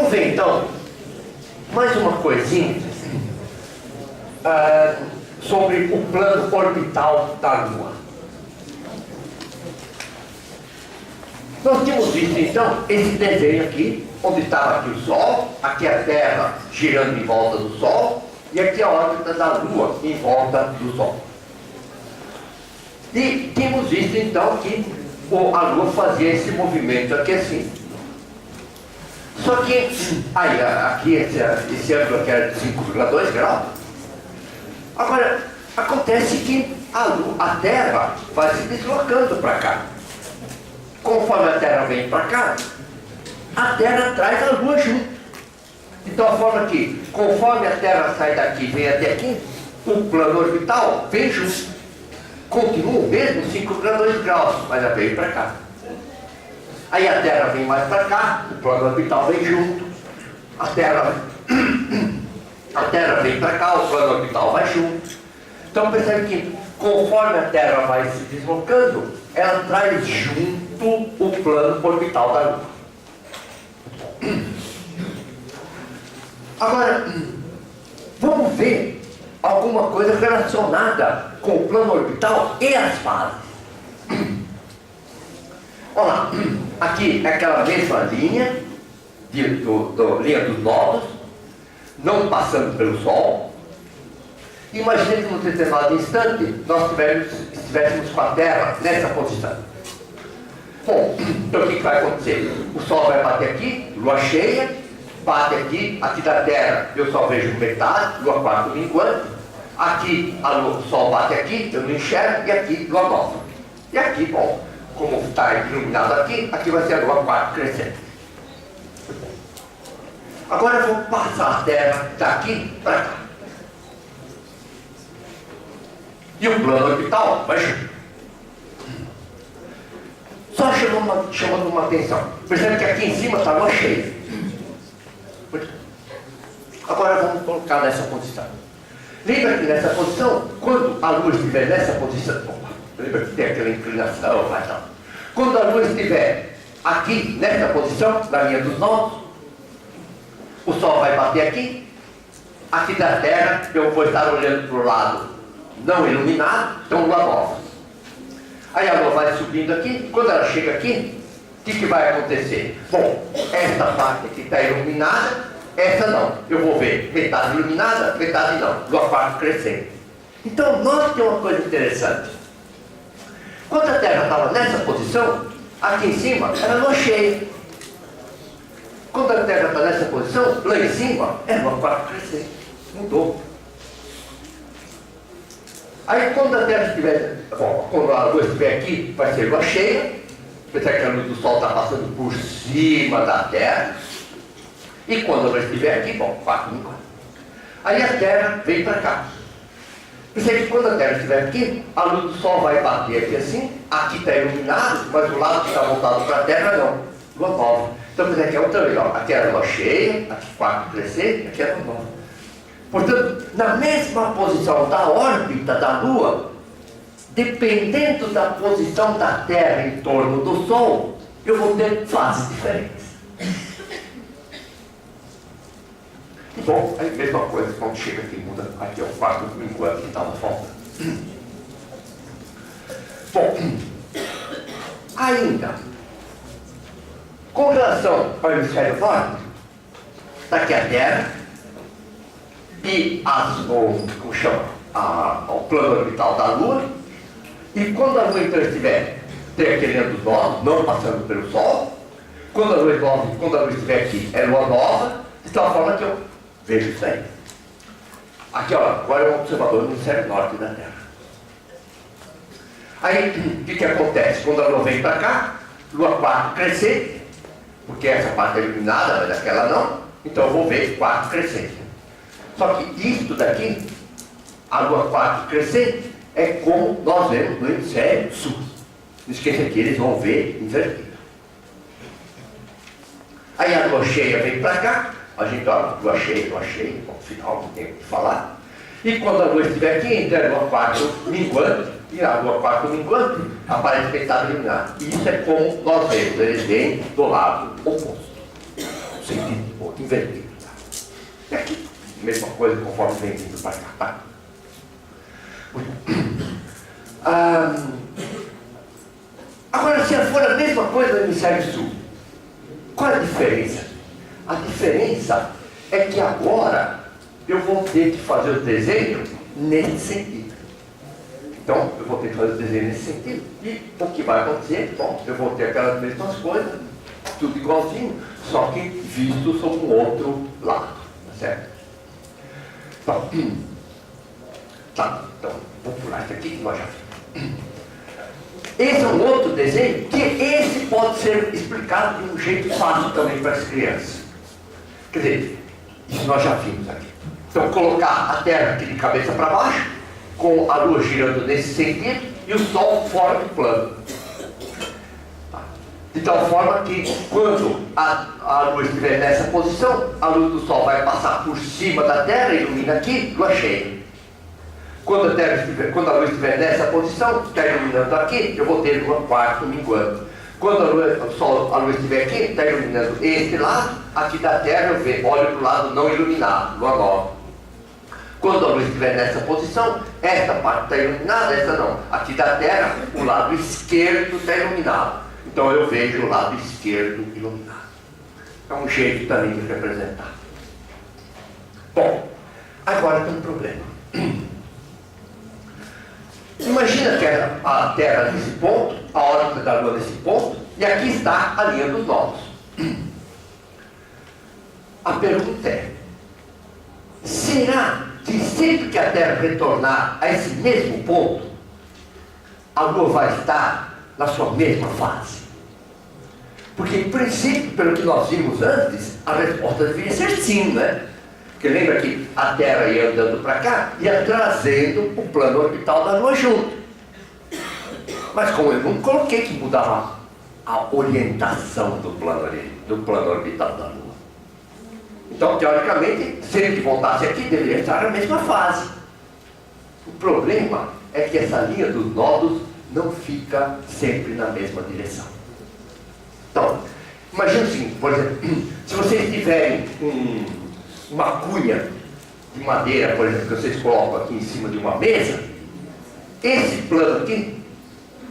Vamos ver então mais uma coisinha sobre o plano orbital da Lua. Nós tínhamos visto então esse desenho aqui, onde estava aqui o Sol, aqui a Terra girando em volta do Sol, e aqui a órbita da Lua em volta do Sol. E tínhamos visto então que a Lua fazia esse movimento aqui assim. Só que aí, aqui esse ângulo aqui era de 5,2 graus. Agora, acontece que a Terra vai se deslocando para cá. Conforme a Terra vem para cá, a Terra traz a Lua junto. Então, a forma que, conforme a Terra sai daqui e vem até aqui, o plano orbital vem junto. Continua o mesmo 5,2 graus, mas ela veio para cá. Aí a Terra vem mais para cá, o plano orbital vem junto. A Terra vem para cá, o plano orbital vai junto. Então percebe que conforme a Terra vai se deslocando, ela traz junto o plano orbital da Lua. Agora, vamos ver alguma coisa relacionada com o plano orbital e as fases. Olha lá, aqui é aquela mesma linha, linha dos nodos, não passando pelo Sol. Imagine que num determinado instante nós estivéssemos com a Terra nessa posição. Bom, então o que vai acontecer? O Sol vai bater aqui, Lua cheia, bate aqui da Terra, eu só vejo metade, Lua quarto minguante. Aqui o Sol bate aqui, eu não enxergo, e aqui Lua nova. E aqui, bom, como está iluminado aqui vai ser a Lua quarto crescente. Agora eu vou passar a Terra daqui para cá. E o plano orbital vai junto. Só chamando uma atenção. Percebe que aqui em cima está a Lua cheia. Agora vamos colocar nessa posição. Lembra que nessa posição, quando a Lua estiver nessa posição, lembra que tem aquela inclinação, vai tal. Quando a Lua estiver aqui nessa posição, na linha dos nodos, o Sol vai bater aqui da Terra, eu vou estar olhando para o lado não iluminado, então Lua nova. Aí a Lua vai subindo aqui, quando ela chega aqui, o que vai acontecer? Bom, esta parte aqui está iluminada, essa não. Eu vou ver metade iluminada, metade não. Lua quarto crescente. Então, note que é uma coisa interessante. Quando a Terra estava nessa posição, aqui em cima era Lua cheia. Quando a Terra está nessa posição, lá em cima é Lua quarto crescente. Mudou. Aí quando a Terra estiver, quando a Lua estiver aqui, vai ser Lua cheia. Apesar que a luz do Sol está passando por cima da Terra. E quando a Lua estiver aqui, bom, 4 em 4. Aí a Terra vem para cá. Pensei que quando a Terra estiver aqui, a luz do Sol vai bater aqui assim, aqui está iluminado, mas o lado que está voltado para a Terra não. Lua nova. Então pensei que é outra vez, ó, aqui era a Lua cheia, aqui 4 crescente, aqui era a Lua nova. Portanto, na mesma posição da órbita da Lua, dependendo da posição da Terra em torno do Sol, eu vou ter fases diferentes. Bom, aí mesma coisa, quando chega aqui, muda. Aqui é o quarto minguante que estava faltando. Bom, ainda, com relação ao hemisfério norte, está aqui a Terra e como chama, o plano orbital da Lua. E quando a Lua então estiver aquele dos nodos, não passando pelo Sol, quando a Lua estiver aqui, é Lua nova, de tal forma que eu vejo isso aí. Aqui, ó, agora é um observador no hemisfério norte da Terra. Aí, o que acontece? Quando a Lua vem para cá, Lua 4 crescente, porque essa parte é iluminada, mas aquela não, então eu vou ver 4 crescente. Só que isto daqui, a Lua 4 crescente, é como nós vemos no hemisfério sul. Não esqueça que eles vão ver invertido. Aí a Lua cheia vem para cá, a gente olha, Lua cheia, no final não tem o que falar. E quando a Lua estiver aqui, entre a Lua 4 minguante e a Lua 4 minguante, aparentemente está iluminada. Isso é como nós vemos, eles vêm do lado oposto. Sentido oposto. invertido. Tá? E aqui, mesma coisa conforme vem vindo para cá. Tá? Agora, se for a mesma coisa no hemisfério sul, qual é a diferença? A diferença é que agora eu vou ter que fazer o desenho nesse sentido. Então, eu vou ter que fazer o desenho nesse sentido. E o que vai acontecer? Bom, eu vou ter aquelas mesmas coisas, tudo igualzinho, só que visto sob um outro lado. Tá certo? Então, vou pular isso aqui que nós já vimos. Esse é um outro desenho, que esse pode ser explicado de um jeito fácil também para as crianças. Quer dizer, isso nós já vimos aqui. Então, colocar a Terra aqui de cabeça para baixo, com a Lua girando nesse sentido, e o Sol fora do plano. De tal forma que, quando a Lua estiver nessa posição, a luz do Sol vai passar por cima da Terra, ilumina aqui, Lua cheia. Quando a Lua estiver nessa posição, está iluminando aqui, eu vou ter Lua quarto minguando. Quando a Lua estiver aqui, está iluminando este lado, aqui da Terra eu olho para o lado não iluminado, Lua nova. Quando a Lua estiver nessa posição, esta parte está iluminada, essa não. Aqui da Terra, o lado esquerdo está iluminado. Então eu vejo o lado esquerdo iluminado. É um jeito também de representar. Bom, agora tem um problema. Imagina que a Terra nesse ponto, a órbita da Lua nesse ponto, e aqui está a linha dos nodos. A pergunta é: será que sempre que a Terra retornar a esse mesmo ponto, a Lua vai estar na sua mesma fase? Porque, em princípio, pelo que nós vimos antes, a resposta deveria ser sim, né? Porque lembra que a Terra ia andando para cá, ia trazendo o plano orbital da Lua junto. Mas como eu não coloquei que mudava a orientação do plano orbital da Lua. Então, teoricamente, se ele voltasse aqui, deveria estar na mesma fase. O problema é que essa linha dos nodos não fica sempre na mesma direção. Então, imagine o seguinte, por exemplo, se vocês tiverem uma cunha de madeira, por exemplo, que vocês colocam aqui em cima de uma mesa, esse plano aqui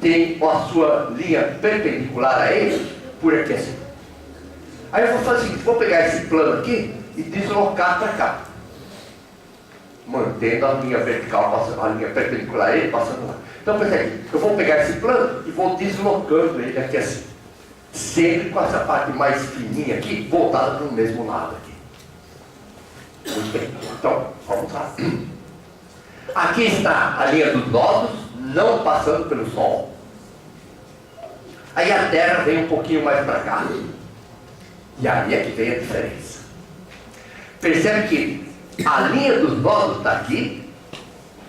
tem a sua linha perpendicular a ele, por aqui assim. Aí eu vou fazer o seguinte, vou pegar esse plano aqui e deslocar para cá, mantendo a linha vertical, passando, a linha perpendicular a ele, passando lá. Então, percebe, eu vou pegar esse plano e vou deslocando ele aqui assim, sempre com essa parte mais fininha aqui, voltada para o mesmo lado aqui. Muito bem, então, vamos lá. Aqui está a linha dos nodos, não passando pelo Sol. Aí a Terra vem um pouquinho mais para cá. E aí é que vem a diferença. Percebe que a linha dos nodos está aqui.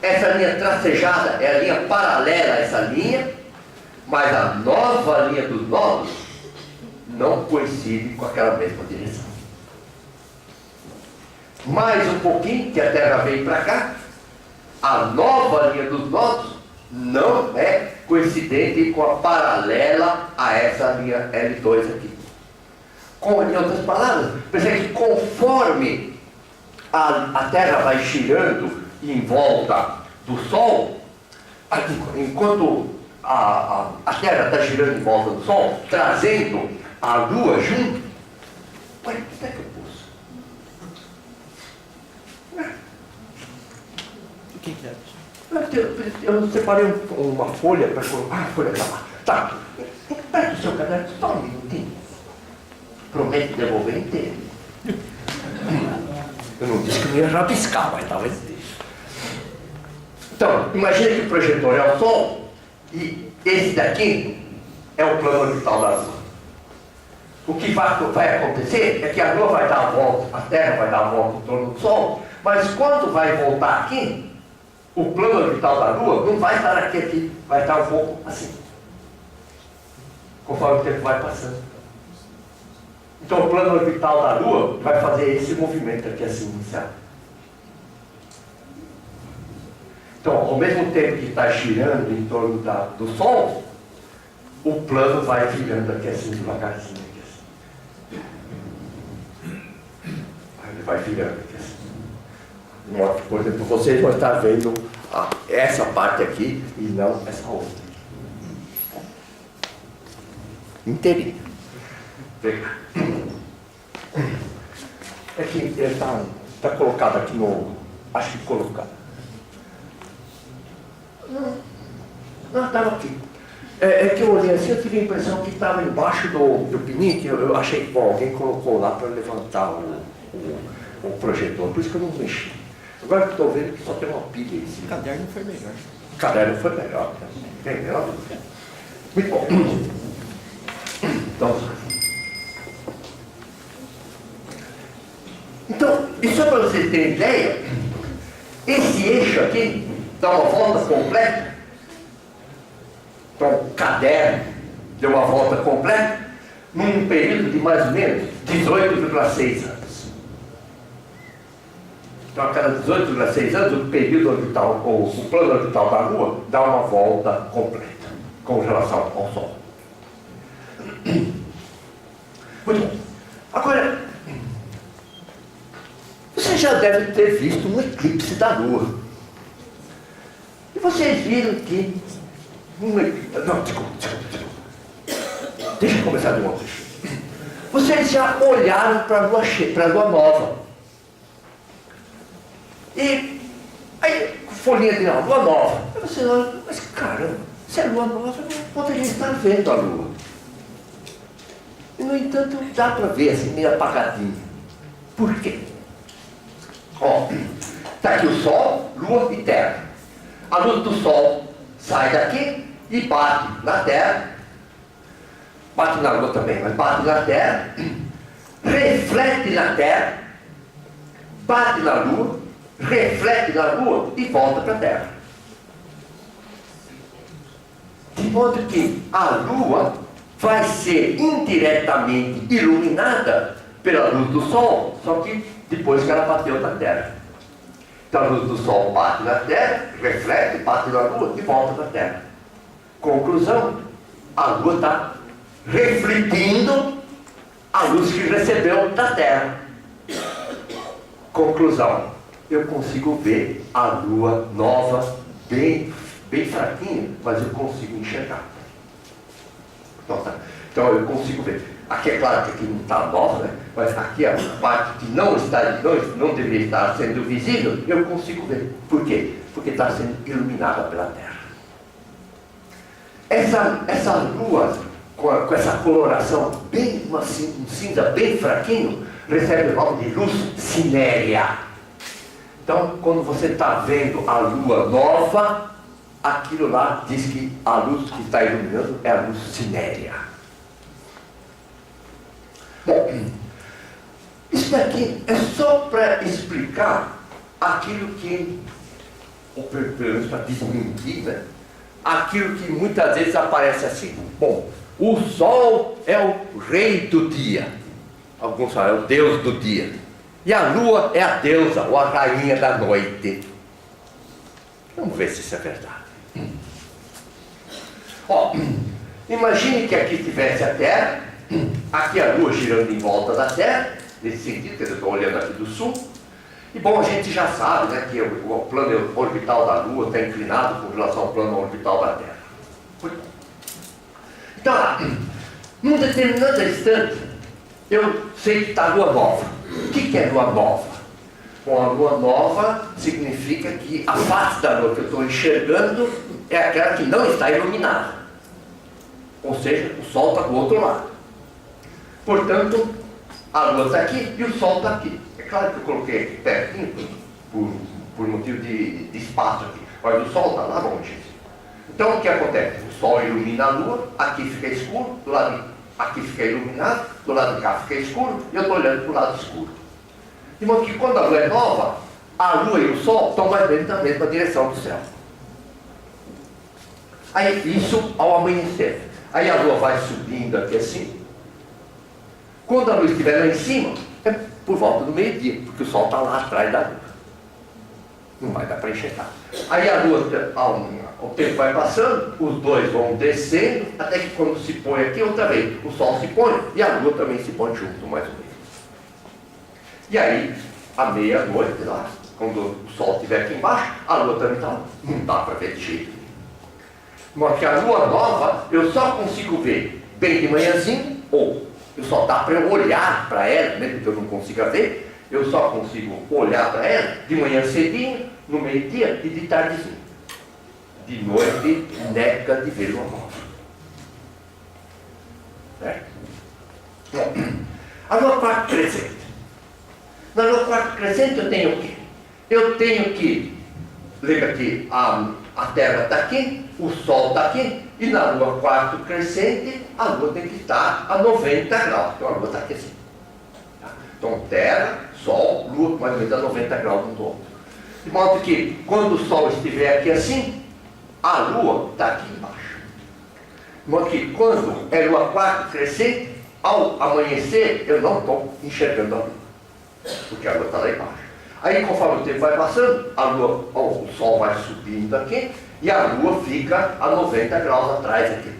Essa linha tracejada é a linha paralela a essa linha. Mas a nova linha dos nodos não coincide com aquela mesma direção. Mais um pouquinho, que a Terra vem para cá, a nova linha dos nodos não é coincidente com a paralela a essa linha L2 aqui. Em outras palavras, percebe que conforme a Terra vai girando em volta do Sol, enquanto a Terra está girando em volta do Sol, trazendo a Lua junto, olha, o que é que eu pus? O que é? Eu separei uma folha para colocar. Ah, a folha está lá. Tá. Pega o seu caderno, só um minutinho. Promete devolver inteiro. Eu não disse que não ia rabiscar, mas talvez deixe. Então, imagina que o projetor é o Sol e esse daqui é o plano orbital da Lua. O que vai acontecer é que a Lua vai dar a volta, a Terra vai dar a volta em torno do Sol, mas quando vai voltar aqui, o plano orbital da Lua não vai estar aqui, vai estar um pouco assim, conforme o tempo vai passando. Então o plano orbital da Lua vai fazer esse movimento aqui assim inicial. Então, ao mesmo tempo que está girando em torno do Sol, o plano vai virando aqui assim devagarzinho. Aqui assim. vai virando aqui assim. Por exemplo, vocês vão estar vendo essa parte aqui e não essa outra. Inteirinha. Vem cá. É que ele está colocado aqui no... Acho que colocado. Não, estava aqui. É que eu olhei assim, eu tive a impressão que estava embaixo do pinique. Eu achei que alguém colocou lá para levantar o projetor, por isso que eu não mexi. Agora que eu estou vendo que só tem uma pilha aí. O caderno foi melhor. O caderno foi melhor. Bem melhor. Muito bom. Então, e só para vocês terem ideia, esse eixo aqui dá uma volta completa. Então, o caderno deu uma volta completa num período de mais ou menos 18,6 anos. Então, a cada 18,6 anos, o período orbital, o plano orbital da Lua dá uma volta completa com relação ao Sol. Muito bom. Agora, você já deve ter visto um eclipse da Lua. E vocês viram que... Não, desculpa. Deixa eu começar de novo. Vocês já olharam para a Lua cheia, para a Lua nova. E aí, folhinha de Lua nova. Aí você olha, mas caramba, se é Lua nova, eu não poderia estar vendo a Lua. E, no entanto, dá para ver assim, meio apagadinho. Por quê? Ó, está aqui o Sol, Lua e Terra. A luz do Sol sai daqui e bate na Terra. Bate na Lua também, mas bate na Terra. Reflete na Terra. Bate na Lua. Reflete na Lua e volta para a Terra. De modo que a Lua vai ser indiretamente iluminada pela luz do Sol, só que depois que ela bateu na Terra. Então a luz do Sol bate na Terra, reflete, bate na Lua e volta para a Terra. Conclusão, a Lua está refletindo a luz que recebeu da Terra. Conclusão, eu consigo ver a Lua nova, bem fraquinha, mas eu consigo enxergar. Então eu consigo ver. Aqui é claro que aqui não está nova, né? Mas aqui a parte que não deveria estar sendo visível, eu consigo ver. Por quê? Porque está sendo iluminada pela Terra. Essa Lua, com essa coloração bem, um cinza bem fraquinho, recebe o nome de luz cinérea. Então, quando você está vendo a Lua nova, aquilo lá diz que a luz que está iluminando é a luz cinérea. Bom, isso daqui é só para explicar aquilo que, ou pelo menos para desmentir, né? Aquilo que muitas vezes aparece assim. Bom, o Sol é o rei do dia. Alguns falam, é o Deus do dia. E a Lua é a deusa, ou a rainha da noite. Vamos ver se isso é verdade. Ó, imagine que aqui tivesse a Terra, aqui a Lua girando em volta da Terra, nesse sentido, que eu estou olhando aqui do sul. E bom, a gente já sabe, né, que o plano orbital da Lua está inclinado com relação ao plano orbital da Terra. Muito bom. Então, num determinado instante, eu sei que está a Lua nova. O que é Lua nova? Bom, a Lua nova significa que a face da Lua que eu estou enxergando é aquela que não está iluminada. Ou seja, o Sol está do outro lado. Portanto, a Lua está aqui e o Sol está aqui. É claro que eu coloquei aqui pertinho, por motivo de espaço aqui. Mas o Sol está lá longe. Então o que acontece? O Sol ilumina a Lua, aqui fica escuro, do lado de aqui fica iluminado, do lado de cá fica escuro, e eu estou olhando para o lado escuro. De modo que quando a Lua é nova, a Lua e o Sol estão mais ou menos na mesma direção do céu. Aí isso ao amanhecer. Aí a Lua vai subindo aqui assim. Quando a Lua estiver lá em cima, é por volta do meio-dia, porque o Sol está lá atrás da Lua. Não vai dar para enxergar. Aí a Lua, o tempo vai passando, os dois vão descendo, até que quando se põe aqui outra vez, o Sol se põe e a Lua também se põe junto, mais ou menos. E aí à meia-noite, lá, quando o sol estiver aqui embaixo, a lua também está lá. Não dá para ver de jeito nenhum. Mas que a lua nova, eu só consigo ver bem de manhãzinho, ou eu só dá para eu olhar para ela, mesmo que eu não consiga ver, eu só consigo olhar para ela de manhã cedinho, no meio-dia e de tardezinho. De noite, neca de ver lua nova. Certo? Bom, a lua quarto crescente. Na lua quarto crescente eu tenho o quê? Eu tenho que, lembra que a Terra está aqui, o Sol está aqui, e na lua quarto crescente, a lua tem que estar a 90 graus, então a lua está aqui assim. Então Terra, Sol, Lua, mais ou menos a 90 graus um do outro. De modo que, quando o Sol estiver aqui assim, a Lua está aqui embaixo. De modo que, quando é lua quarto crescente, ao amanhecer, eu não estou enxergando a Lua, porque a Lua está lá embaixo. Aí, conforme o tempo vai passando, a Lua, o Sol vai subindo aqui, e a Lua fica a 90 graus atrás aqui.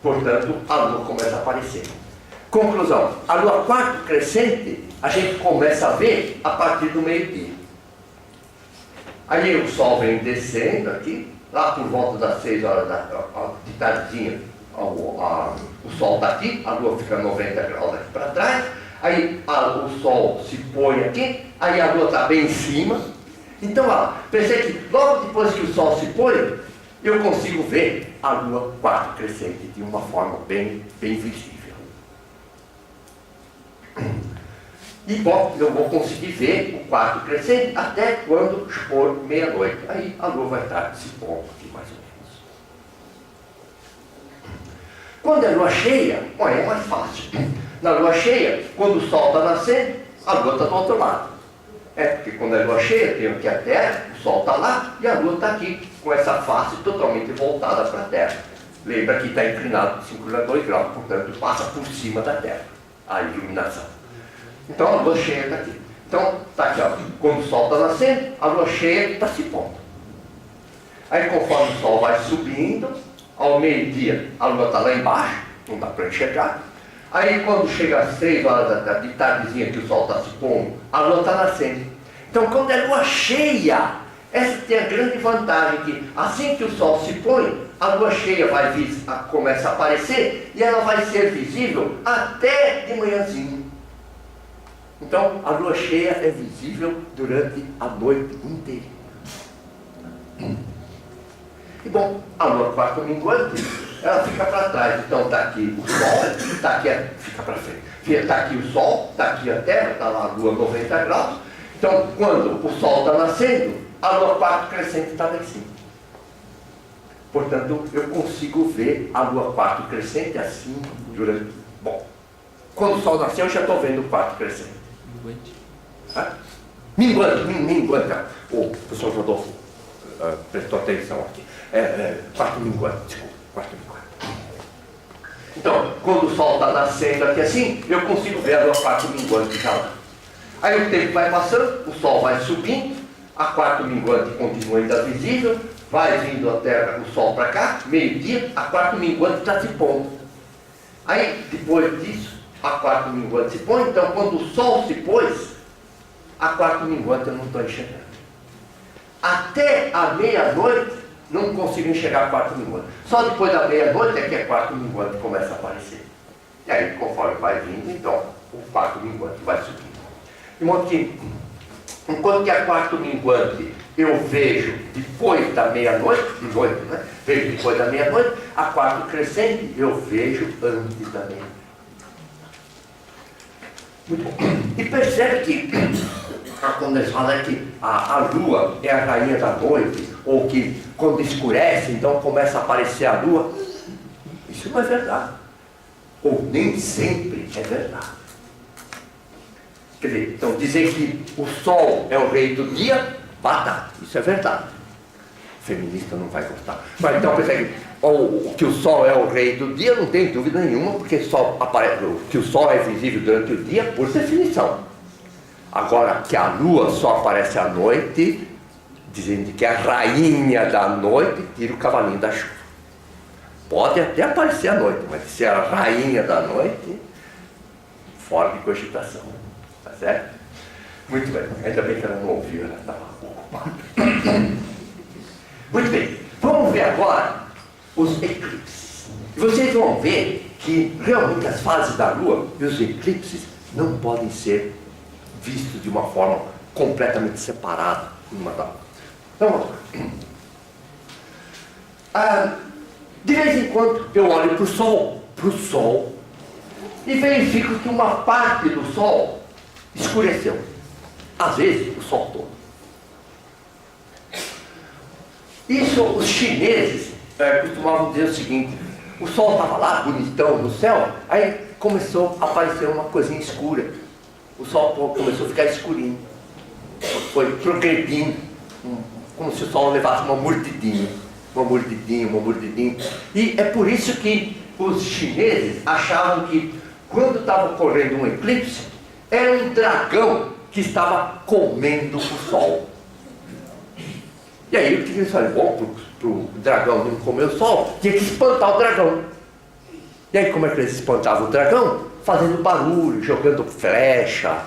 Portanto, a Lua começa a aparecer. Conclusão, a lua quarto crescente, a gente começa a ver a partir do meio-dia. Aí o Sol vem descendo aqui, lá por volta das 6 horas de tardinha, o Sol está aqui, a Lua fica a 90 graus aqui para trás, aí o Sol se põe aqui, aí a Lua está bem em cima. Então, pensei que logo depois que o Sol se põe, eu consigo ver a Lua quarto crescente de uma forma bem visível. E bom, eu vou conseguir ver o quarto crescente até quando for meia-noite. Aí a lua vai estar se pondo aqui mais ou menos. Quando é lua cheia, é mais fácil. Na lua cheia, quando o sol está nascendo, a lua está do outro lado. Porque quando é lua cheia, tem aqui a Terra, o sol está lá e a lua está aqui, com essa face totalmente voltada para a Terra. Lembra que está inclinado 5,2 graus, portanto passa por cima da Terra a iluminação. Então a lua cheia está aqui. Então está aqui, quando o sol está nascendo, a lua cheia está se pondo. Aí conforme o sol vai subindo, ao meio-dia a lua está lá embaixo, não dá para enxergar. Aí quando chega às 6 horas de tardezinha que o sol está se pondo, a lua está nascendo. Então quando é lua cheia, essa tem a grande vantagem que assim que o sol se põe, a lua cheia começa a aparecer e ela vai ser visível até de manhãzinho. Então a lua cheia é visível durante a noite inteira. E bom, a lua quarto minguante, ela fica para trás. Então está aqui o Sol, está aqui, fica para frente. Está aqui o Sol, está aqui a Terra, está lá a lua 90 graus. Então quando o Sol está nascendo, a lua quarto crescente está lá em cima. Portanto, eu consigo ver a lua quarto crescente assim durante... Bom, quando o Sol nasceu, eu já estou vendo o quarto crescente. Minguante. O professor Rodolfo prestou atenção aqui. Quarto minguante, desculpa. Quarto minguante. Então, quando o Sol está nascendo aqui assim, eu consigo ver a lua quarto minguante já lá. Aí o tempo vai passando, o Sol vai subindo, a quarto minguante continua ainda visível, vai vindo a Terra, o Sol para cá, meio-dia, a quarto minguante está se pondo. Aí, depois disso, a quarto minguante se põe, então quando o Sol se pôs, a quarto minguante eu não estou enxergando. Até a meia-noite, não consigo enxergar a quarto minguante. Só depois da meia-noite é que a quarto minguante começa a aparecer. E aí, conforme vai vindo, então, o quarto minguante vai subindo. De modo que, enquanto que a quarto minguante eu vejo depois da meia-noite, vejo depois da meia-noite, a quarto crescente eu vejo antes da meia-noite. Muito bom. E percebe que, quando eles falam que a lua é a rainha da noite, ou que quando escurece, então começa a aparecer a lua, isso não é verdade. Ou nem sempre é verdade. Quer dizer, então dizer que o sol é o rei do dia, batata, isso é verdade. O feminista não vai gostar. Mas então percebe que o sol é o rei do dia, não tem dúvida nenhuma, porque que o sol é visível durante o dia, por definição. Agora, que a lua só aparece à noite, dizendo que é a rainha da noite, tira o cavalinho da chuva. Pode até aparecer à noite, mas ser a rainha da noite, fora de cogitação. Tá certo? Muito bem, ainda bem que ela não ouviu, ela estava ocupada. Muito bem, vamos ver agora os eclipses. E vocês vão ver que realmente as fases da Lua e os eclipses não podem ser vistos de uma forma completamente separada uma da outra. Então vamos lá. De vez em quando eu olho para o Sol, e verifico que uma parte do Sol escureceu. Às vezes, o Sol todo. Isso os chineses costumavam dizer o seguinte: o Sol estava lá, bonitão, no céu, aí começou a aparecer uma coisinha escura. O Sol começou a ficar escurinho. Foi progredindo, como se o Sol levasse uma mordidinha. Uma mordidinha. E é por isso que os chineses achavam que quando estava ocorrendo um eclipse, era um dragão que estava comendo o Sol. E aí o que eles falaram? Bom, para o dragão não comer o Sol, tinha que espantar o dragão. E aí como é que eles espantavam o dragão? Fazendo barulho, jogando flecha.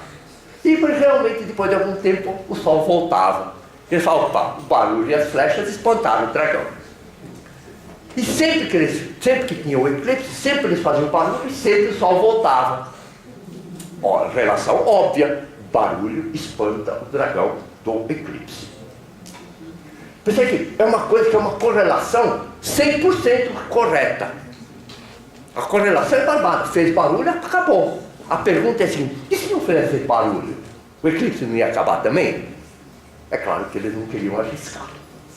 E realmente depois de algum tempo o Sol voltava. Eles falavam, opa, o barulho e as flechas espantaram o dragão. E sempre que tinha o eclipse, sempre eles faziam barulho e sempre o Sol voltava. Ó, relação óbvia, barulho espanta o dragão do eclipse. Pensei que é uma coisa que é uma correlação 100% correta. A correlação é barbada, fez barulho, acabou. A pergunta é assim, e se não fizesse barulho? O eclipse não ia acabar também? É claro que eles não queriam arriscar.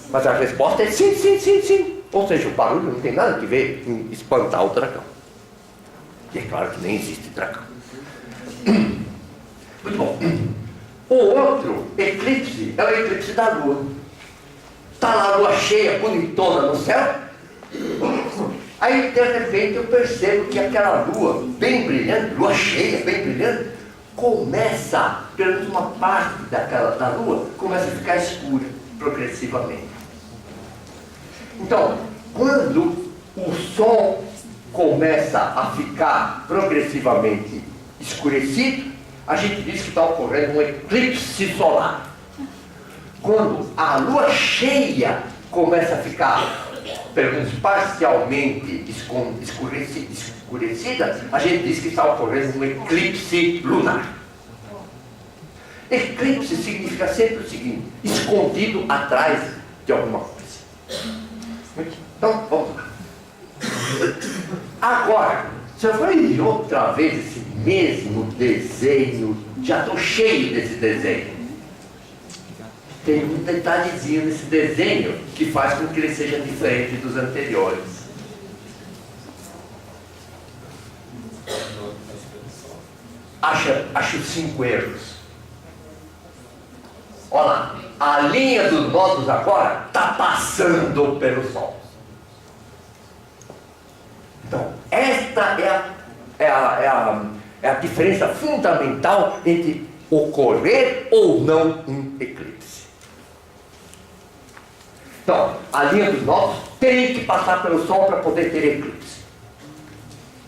Mas a resposta é sim, sim, sim, sim. Ou seja, o barulho não tem nada a ver em espantar o dragão. E é claro que nem existe dragão. Muito bom. O outro eclipse é o eclipse da Lua. Está lá a Lua cheia, bonitona no céu. Aí de repente eu percebo que aquela Lua bem brilhante, Lua cheia, bem brilhante, começa, pelo menos uma parte da Lua, começa a ficar escura progressivamente. Então, quando o Sol começa a ficar progressivamente escurecido, a gente diz que está ocorrendo um eclipse solar. Quando a Lua cheia começa a ficar, pelo menos parcialmente escurecida, a gente diz que está ocorrendo um eclipse lunar. Eclipse significa sempre o seguinte: escondido atrás de alguma coisa. Então, vamos lá. Agora, se eu for outra vez esse mesmo desenho, já estou cheio desse desenho. Tem um detalhezinho nesse desenho que faz com que ele seja diferente dos anteriores. Acho 5 erros. Olha lá, a linha dos nodos agora está passando pelo Sol. Então, esta é a diferença fundamental entre ocorrer ou não um eclipse. Então, a linha dos nodos tem que passar pelo Sol para poder ter eclipse.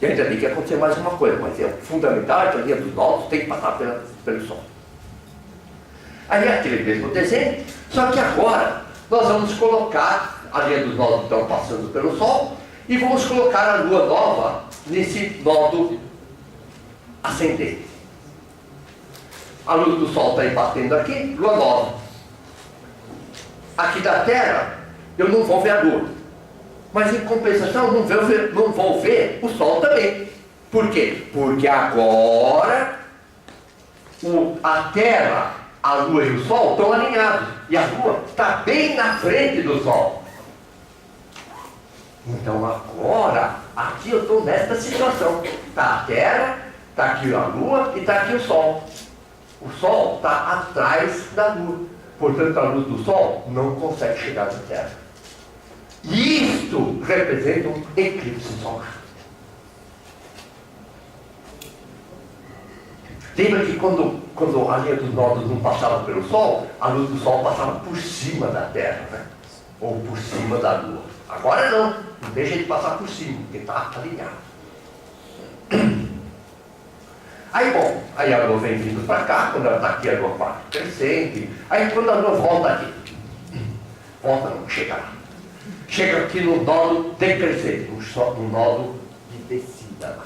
E ainda tem que acontecer mais uma coisa, mas é fundamental é que a linha dos nodos tem que passar pelo Sol. Aí é aquele mesmo desenho, só que agora nós vamos colocar a linha dos nodos então passando pelo Sol e vamos colocar a Lua nova nesse nodo ascendente. A luz do Sol está aí batendo aqui, Lua nova. Aqui da Terra eu não vou ver a Lua, mas em compensação não vou ver o Sol também. Por quê? Porque agora a Terra, a Lua e o Sol estão alinhados. E a Lua está bem na frente do Sol. Então agora, aqui eu estou nesta situação. Está a Terra, está aqui a Lua e está aqui o Sol. O Sol está atrás da Lua. Portanto, a luz do Sol não consegue chegar na Terra. E isto representa um eclipse solar. Lembra que quando a linha dos nodos não passava pelo Sol, a luz do Sol passava por cima da Terra, né? Ou por cima da Lua. Agora não deixa de passar por cima, porque está alinhado. Aí, bom, aí a lua vem vindo para cá, quando ela está aqui, a lua parte crescente. Aí, quando a lua volta aqui, volta não, chega lá. Chega aqui no nodo decrescente, no nodo de descida lá.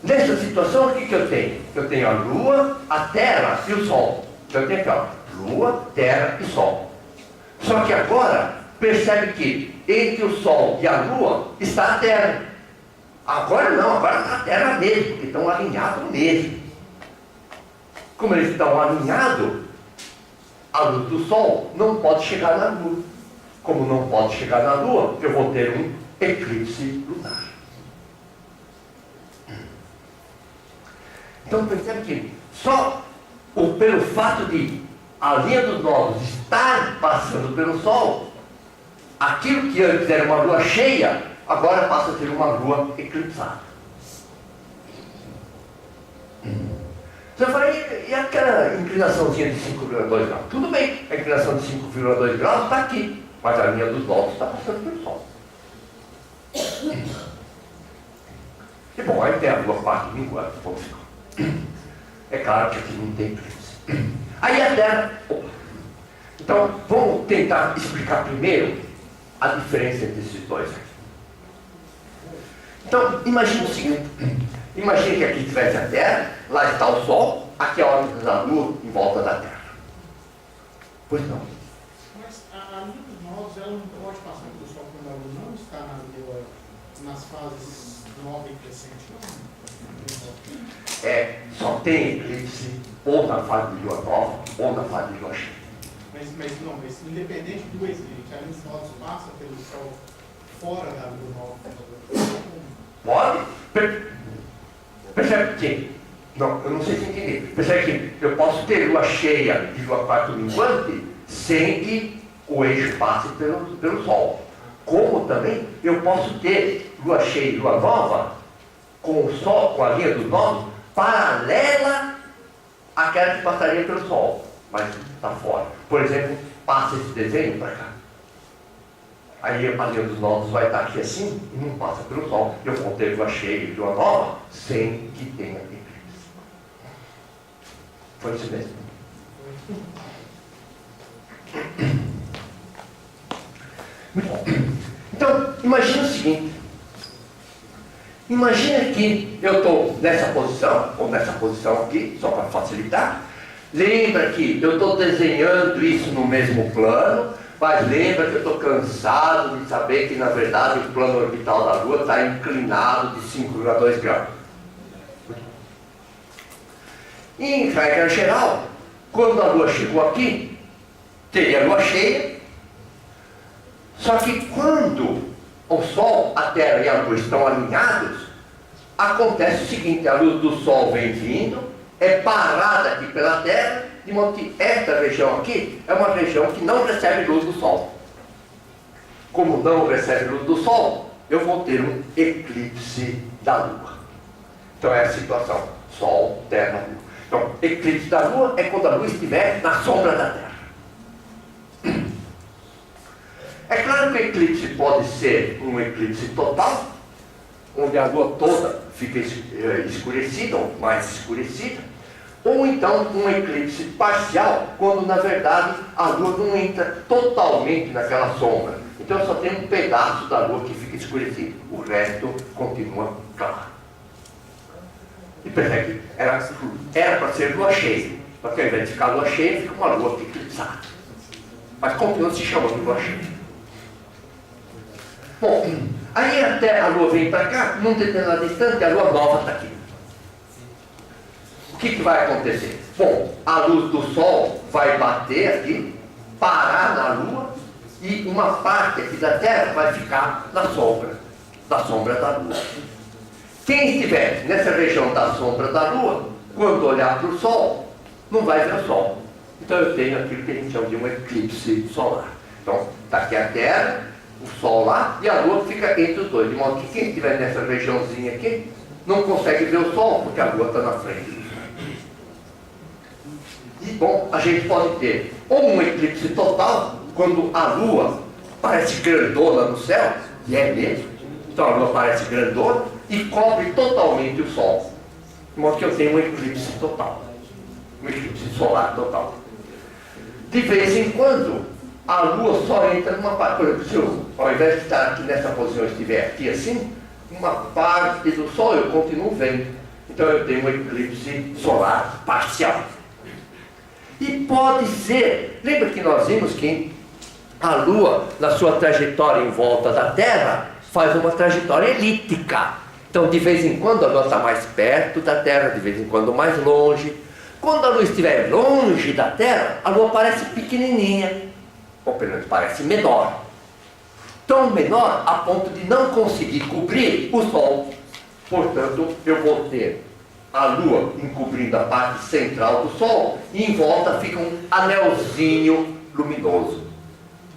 Nessa situação, o que eu tenho? Eu tenho a lua, a terra e o sol. Então eu tenho aqui, ó, lua, terra e sol. Só que agora, percebe que entre o sol e a lua está a terra. Agora não, agora está a terra mesmo, porque estão alinhados mesmo. Como eles estão alinhados, a luz do sol não pode chegar na lua. Como não pode chegar na lua, eu vou ter um eclipse lunar. Então percebe que só pelo fato de a linha dos nodos estar passando pelo sol, aquilo que antes era uma lua cheia, agora passa a ser uma lua eclipsada. Você fala, e aquela inclinaçãozinha de 5,2 graus? Tudo bem, a inclinação de 5,2 graus está aqui, mas a linha dos nodos está passando pelo sol. E bom, aí tem a lua parte minguante, vamos ficar. É claro que aqui não tem eclipse. Aí a Terra. Então, vamos tentar explicar primeiro a diferença entre esses dois aqui. Então, imagine o seguinte: imagine que aqui tivesse a Terra, lá está o Sol, aqui é a órbita da Lua em volta da Terra. Pois não. Mas a linha dos nodos, ela não pode passar pelo Sol quando a Lua não está nas fases nova e crescente, não? Só tem eclipse ou na fase de lua nova ou na fase de lua cheia. Mas independente do eclipse, a linha dos nodos passa pelo Sol fora da lua nova? Pode? Percebe que? Não, eu não sei se entender. Percebe que eu posso ter lua cheia e lua quarto minguante sem que o eixo passe pelo Sol. Como também eu posso ter lua cheia e lua nova com o Sol, com a linha dos nodos, paralela àquela que passaria pelo Sol, mas está fora. Por exemplo, passa esse desenho para cá. Aí a linha dos nodos vai estar aqui assim e não passa pelo Sol. Eu vou ter lua cheia e lua nova sem que tenha eclipse. Foi isso mesmo? Muito bom. Então, imagina o seguinte. Imagina que eu estou nessa posição, ou nessa posição aqui, só para facilitar. Lembra que eu estou desenhando isso no mesmo plano, mas lembra que eu estou cansado de saber que, na verdade, o plano orbital da Lua está inclinado de 5,2 graus. E, em regra geral, quando a Lua chegou aqui, teria Lua cheia. Só que quando o Sol, a Terra e a Lua estão alinhados, acontece o seguinte: a luz do Sol vem vindo, é parada aqui pela Terra, de modo que esta região aqui é uma região que não recebe luz do Sol. Como não recebe luz do Sol, eu vou ter um eclipse da Lua. Então é a situação: Sol, Terra, Lua. Então, eclipse da Lua é quando a Lua estiver na sombra da Terra. É claro que o eclipse pode ser um eclipse total, onde a Lua toda fica escurecida, ou mais escurecida, ou então um eclipse parcial, quando na verdade a Lua não entra totalmente naquela sombra. Então só tem um pedaço da Lua que fica escurecido, o resto continua claro. E percebe que era para ser Lua cheia, só que ao invés de ficar Lua cheia, fica uma Lua eclipsada. Mas continua se chamando de Lua cheia. Bom, aí até a Lua vem para cá, num determinado instante, a Lua nova está aqui. O que vai acontecer? Bom, a luz do Sol vai bater aqui, parar na Lua, e uma parte aqui da Terra vai ficar na sombra da Lua. Quem estiver nessa região da sombra da Lua, quando olhar para o Sol, não vai ver o Sol. Então eu tenho aquilo que a gente chama de um eclipse solar. Então, está aqui a Terra, o Sol lá, e a Lua fica entre os dois. De modo que quem estiver nessa regiãozinha aqui, não consegue ver o Sol, porque a Lua está na frente do Sol. E, bom, a gente pode ter ou um eclipse total, quando a Lua parece grandona no céu, e é mesmo. Então a Lua parece grandona e cobre totalmente o Sol. De modo que eu tenho um eclipse total. Um eclipse solar total. De vez em quando, a Lua só entra numa parte. Por exemplo, se eu, ao invés de estar aqui nessa posição, eu estiver aqui assim, uma parte do Sol eu continuo vendo. Então eu tenho um eclipse solar parcial. E pode ser, lembra que nós vimos que a Lua, na sua trajetória em volta da Terra, faz uma trajetória elíptica. Então, de vez em quando, a Lua está mais perto da Terra, de vez em quando mais longe. Quando a Lua estiver longe da Terra, a Lua parece pequenininha, ou pelo menos parece menor. Tão menor a ponto de não conseguir cobrir o Sol. Portanto, eu vou ter a Lua encobrindo a parte central do Sol e em volta fica um anelzinho luminoso.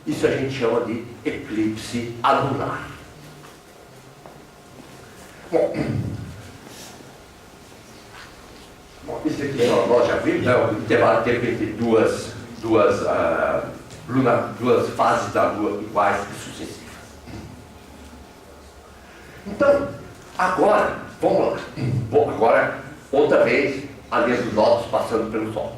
Isso a gente chama de eclipse anular. Bom, isso aqui nós já vimos, né? O intervalo de tempo entre duas fases da Lua iguais e sucessivas. Então, agora, vamos lá. Bom, agora, outra vez, a linha dos nodos passando pelo Sol.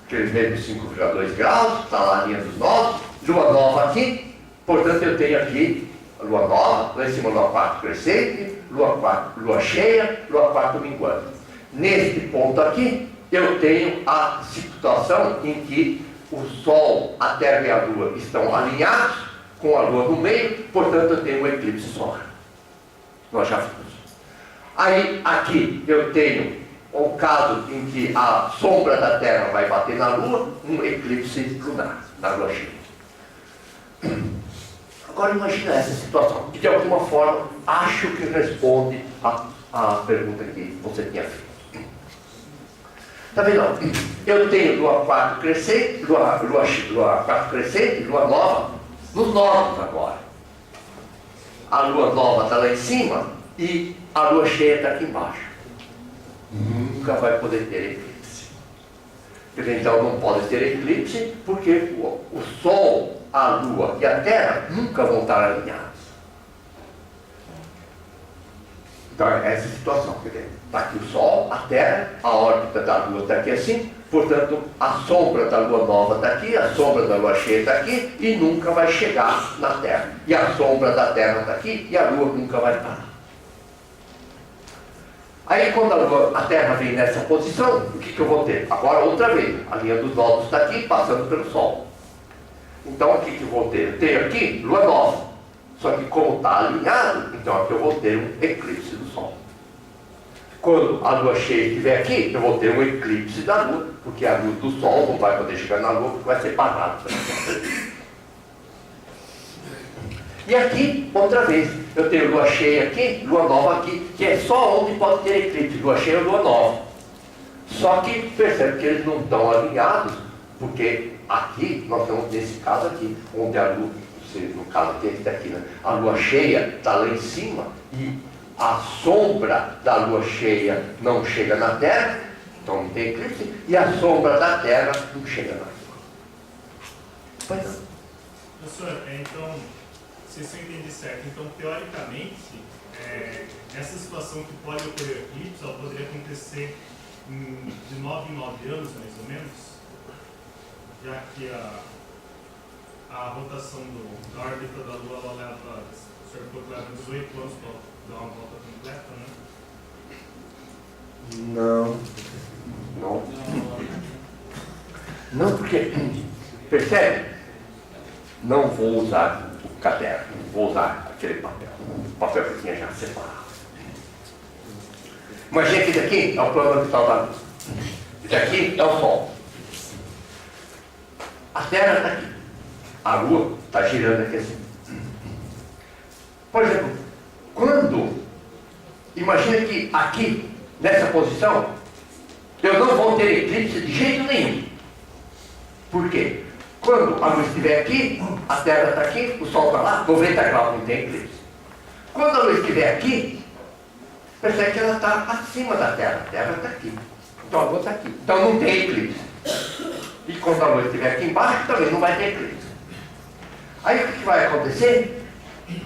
Aqueles mesmos 5,2 graus, está lá a linha dos nodos, Lua nova aqui, portanto eu tenho aqui a Lua nova, lá em cima Lua 4 crescente, Lua cheia, Lua 4 minguante. Neste ponto aqui, eu tenho a situação em que o Sol, a Terra e a Lua estão alinhados, com a Lua no meio, portanto eu tenho um eclipse solar. Nós já vimos. Aí, aqui, eu tenho o caso em que a sombra da Terra vai bater na Lua, um eclipse lunar, na Lua cheia. Agora imagina essa situação, que de alguma forma acho que responde a pergunta que você tinha feito. Está vendo? Eu tenho Lua 4 crescente, Lua 4 crescente, Lua nova, nos nodos agora. A Lua nova está lá em cima e a Lua cheia está aqui embaixo. Nunca vai poder ter eclipse. Então não pode ter eclipse porque o Sol, a Lua e a Terra nunca vão estar alinhados. Então é essa situação. Está aqui o Sol, a Terra, a órbita da Lua está aqui assim, portanto a sombra da Lua nova está aqui, a sombra da Lua cheia está aqui e nunca vai chegar na Terra. E a sombra da Terra está aqui e a Lua nunca vai parar. Aí quando a Terra vem nessa posição, o que eu vou ter? Agora outra vez, a linha dos nodos está aqui, passando pelo Sol. Então o que eu vou ter? Eu tenho aqui Lua nova, só que como está alinhado, então aqui eu vou ter um eclipse do Sol. Quando a Lua cheia estiver aqui, eu vou ter um eclipse da Lua, porque a luz do Sol não vai poder chegar na Lua, porque vai ser parado. E aqui, outra vez, eu tenho Lua cheia aqui, Lua nova aqui, que é só onde pode ter eclipse, Lua cheia e Lua nova. Só que percebe que eles não estão alinhados, porque aqui, nós temos nesse caso aqui, onde a Lua, no caso aqui, esse daqui, né? A Lua cheia está lá em cima e a sombra da Lua cheia não chega na Terra, então não tem eclipse, e a sombra da Terra não chega na Lua. Pois não. Professor, então, se eu entendi certo, então teoricamente, essa situação que pode ocorrer eclipse, ela poderia acontecer de 9 em 9 anos, mais ou menos, já que a rotação da órbita da Lua, ela leva, o senhor falou que leva 18 anos para dar uma volta completa, né? Não, porque, percebe? Não vou usar o caderno, vou usar aquele papel. O papel que tinha já separado. Imagina que isso aqui é o plano orbital da Lua. Isso aqui é o Sol. A Terra está aqui. A Lua está girando aqui assim. Por exemplo, imagina que aqui, nessa posição, eu não vou ter eclipse de jeito nenhum. Por quê? Quando a Lua estiver aqui, a Terra está aqui, o Sol está lá, 90 graus, não tem eclipse. Quando a Lua estiver aqui, percebe que ela está acima da Terra. A Terra está aqui. Então a Lua está aqui. Então não tem eclipse. E quando a Lua estiver aqui embaixo, também não vai ter eclipse. Aí o que vai acontecer?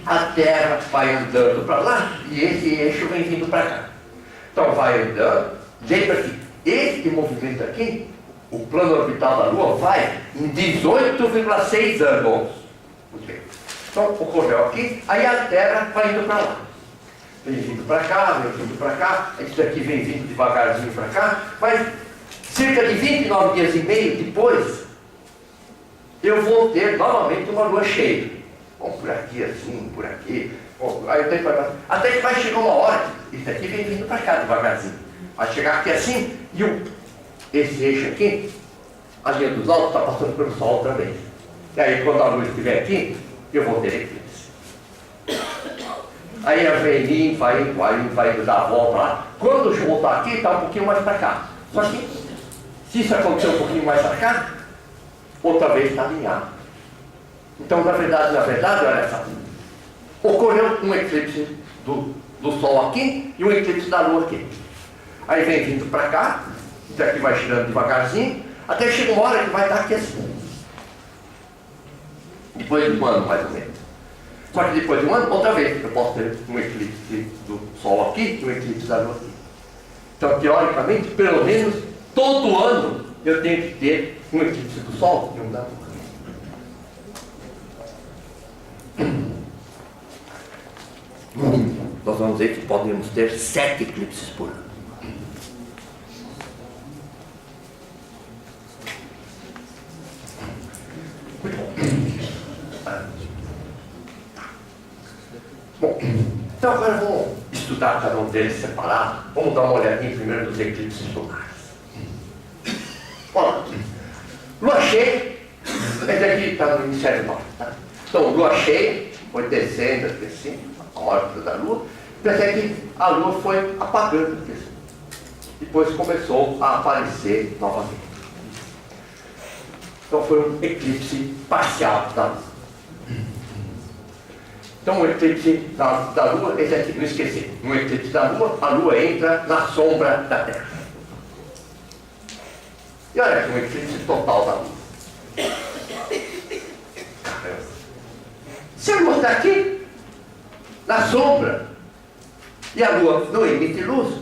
A Terra vai andando para lá e esse eixo vem vindo para cá. Então vai andando, lembra que este movimento aqui, o plano orbital da Lua, vai em 18,6 anos. Então ocorreu aqui, aí a Terra vai indo para lá. Vem vindo para cá, vem vindo para cá, isso daqui vem vindo devagarzinho para cá, mas cerca de 29 dias e meio depois, eu vou ter novamente uma lua cheia. Bom, por aqui assim, por aqui. Bom, aí eu tenho para... Até que vai chegar uma hora, isso aqui vem vindo para cá devagarzinho. Vai chegar aqui assim, e esse eixo aqui, a linha dos altos está passando pelo Sol outra vez. E aí quando a lua estiver aqui, eu vou ter eclipse. Aí vem vai dar a volta lá. Quando eu voltar aqui, está um pouquinho mais para cá. Só que, se isso acontecer um pouquinho mais para cá, outra vez está alinhado. Então, na verdade, olha só. Ocorreu um eclipse do Sol aqui e um eclipse da Lua aqui. Aí vem vindo para cá, isso aqui vai chegando devagarzinho, até chega uma hora que vai estar aqui assim. Depois de um ano, mais ou menos. Só que depois de um ano, outra vez, eu posso ter um eclipse do Sol aqui e um eclipse da Lua aqui. Então, teoricamente, pelo menos todo ano eu tenho que ter um eclipse do Sol e um da Lua. Nós vamos ver que podemos ter 7 eclipses por ano. Muito bom. Bom, então agora vamos estudar cada um deles separado. Vamos dar uma olhadinha primeiro nos eclipses lunares. Olha, lua cheia, esse aqui está no hemisfério norte, tá? Então, lua cheia, foi descendo aqui assim, a órbita da Lua, até que a Lua foi apagando aqui assim. Depois começou a aparecer novamente. Então foi um eclipse parcial da Lua. Então o eclipse da Lua, esse aqui, não esquecer, no eclipse da Lua, a Lua entra na sombra da Terra. E olha aqui, um eclipse total da Lua. Se a Lua está aqui, na sombra, e a Lua não emite luz,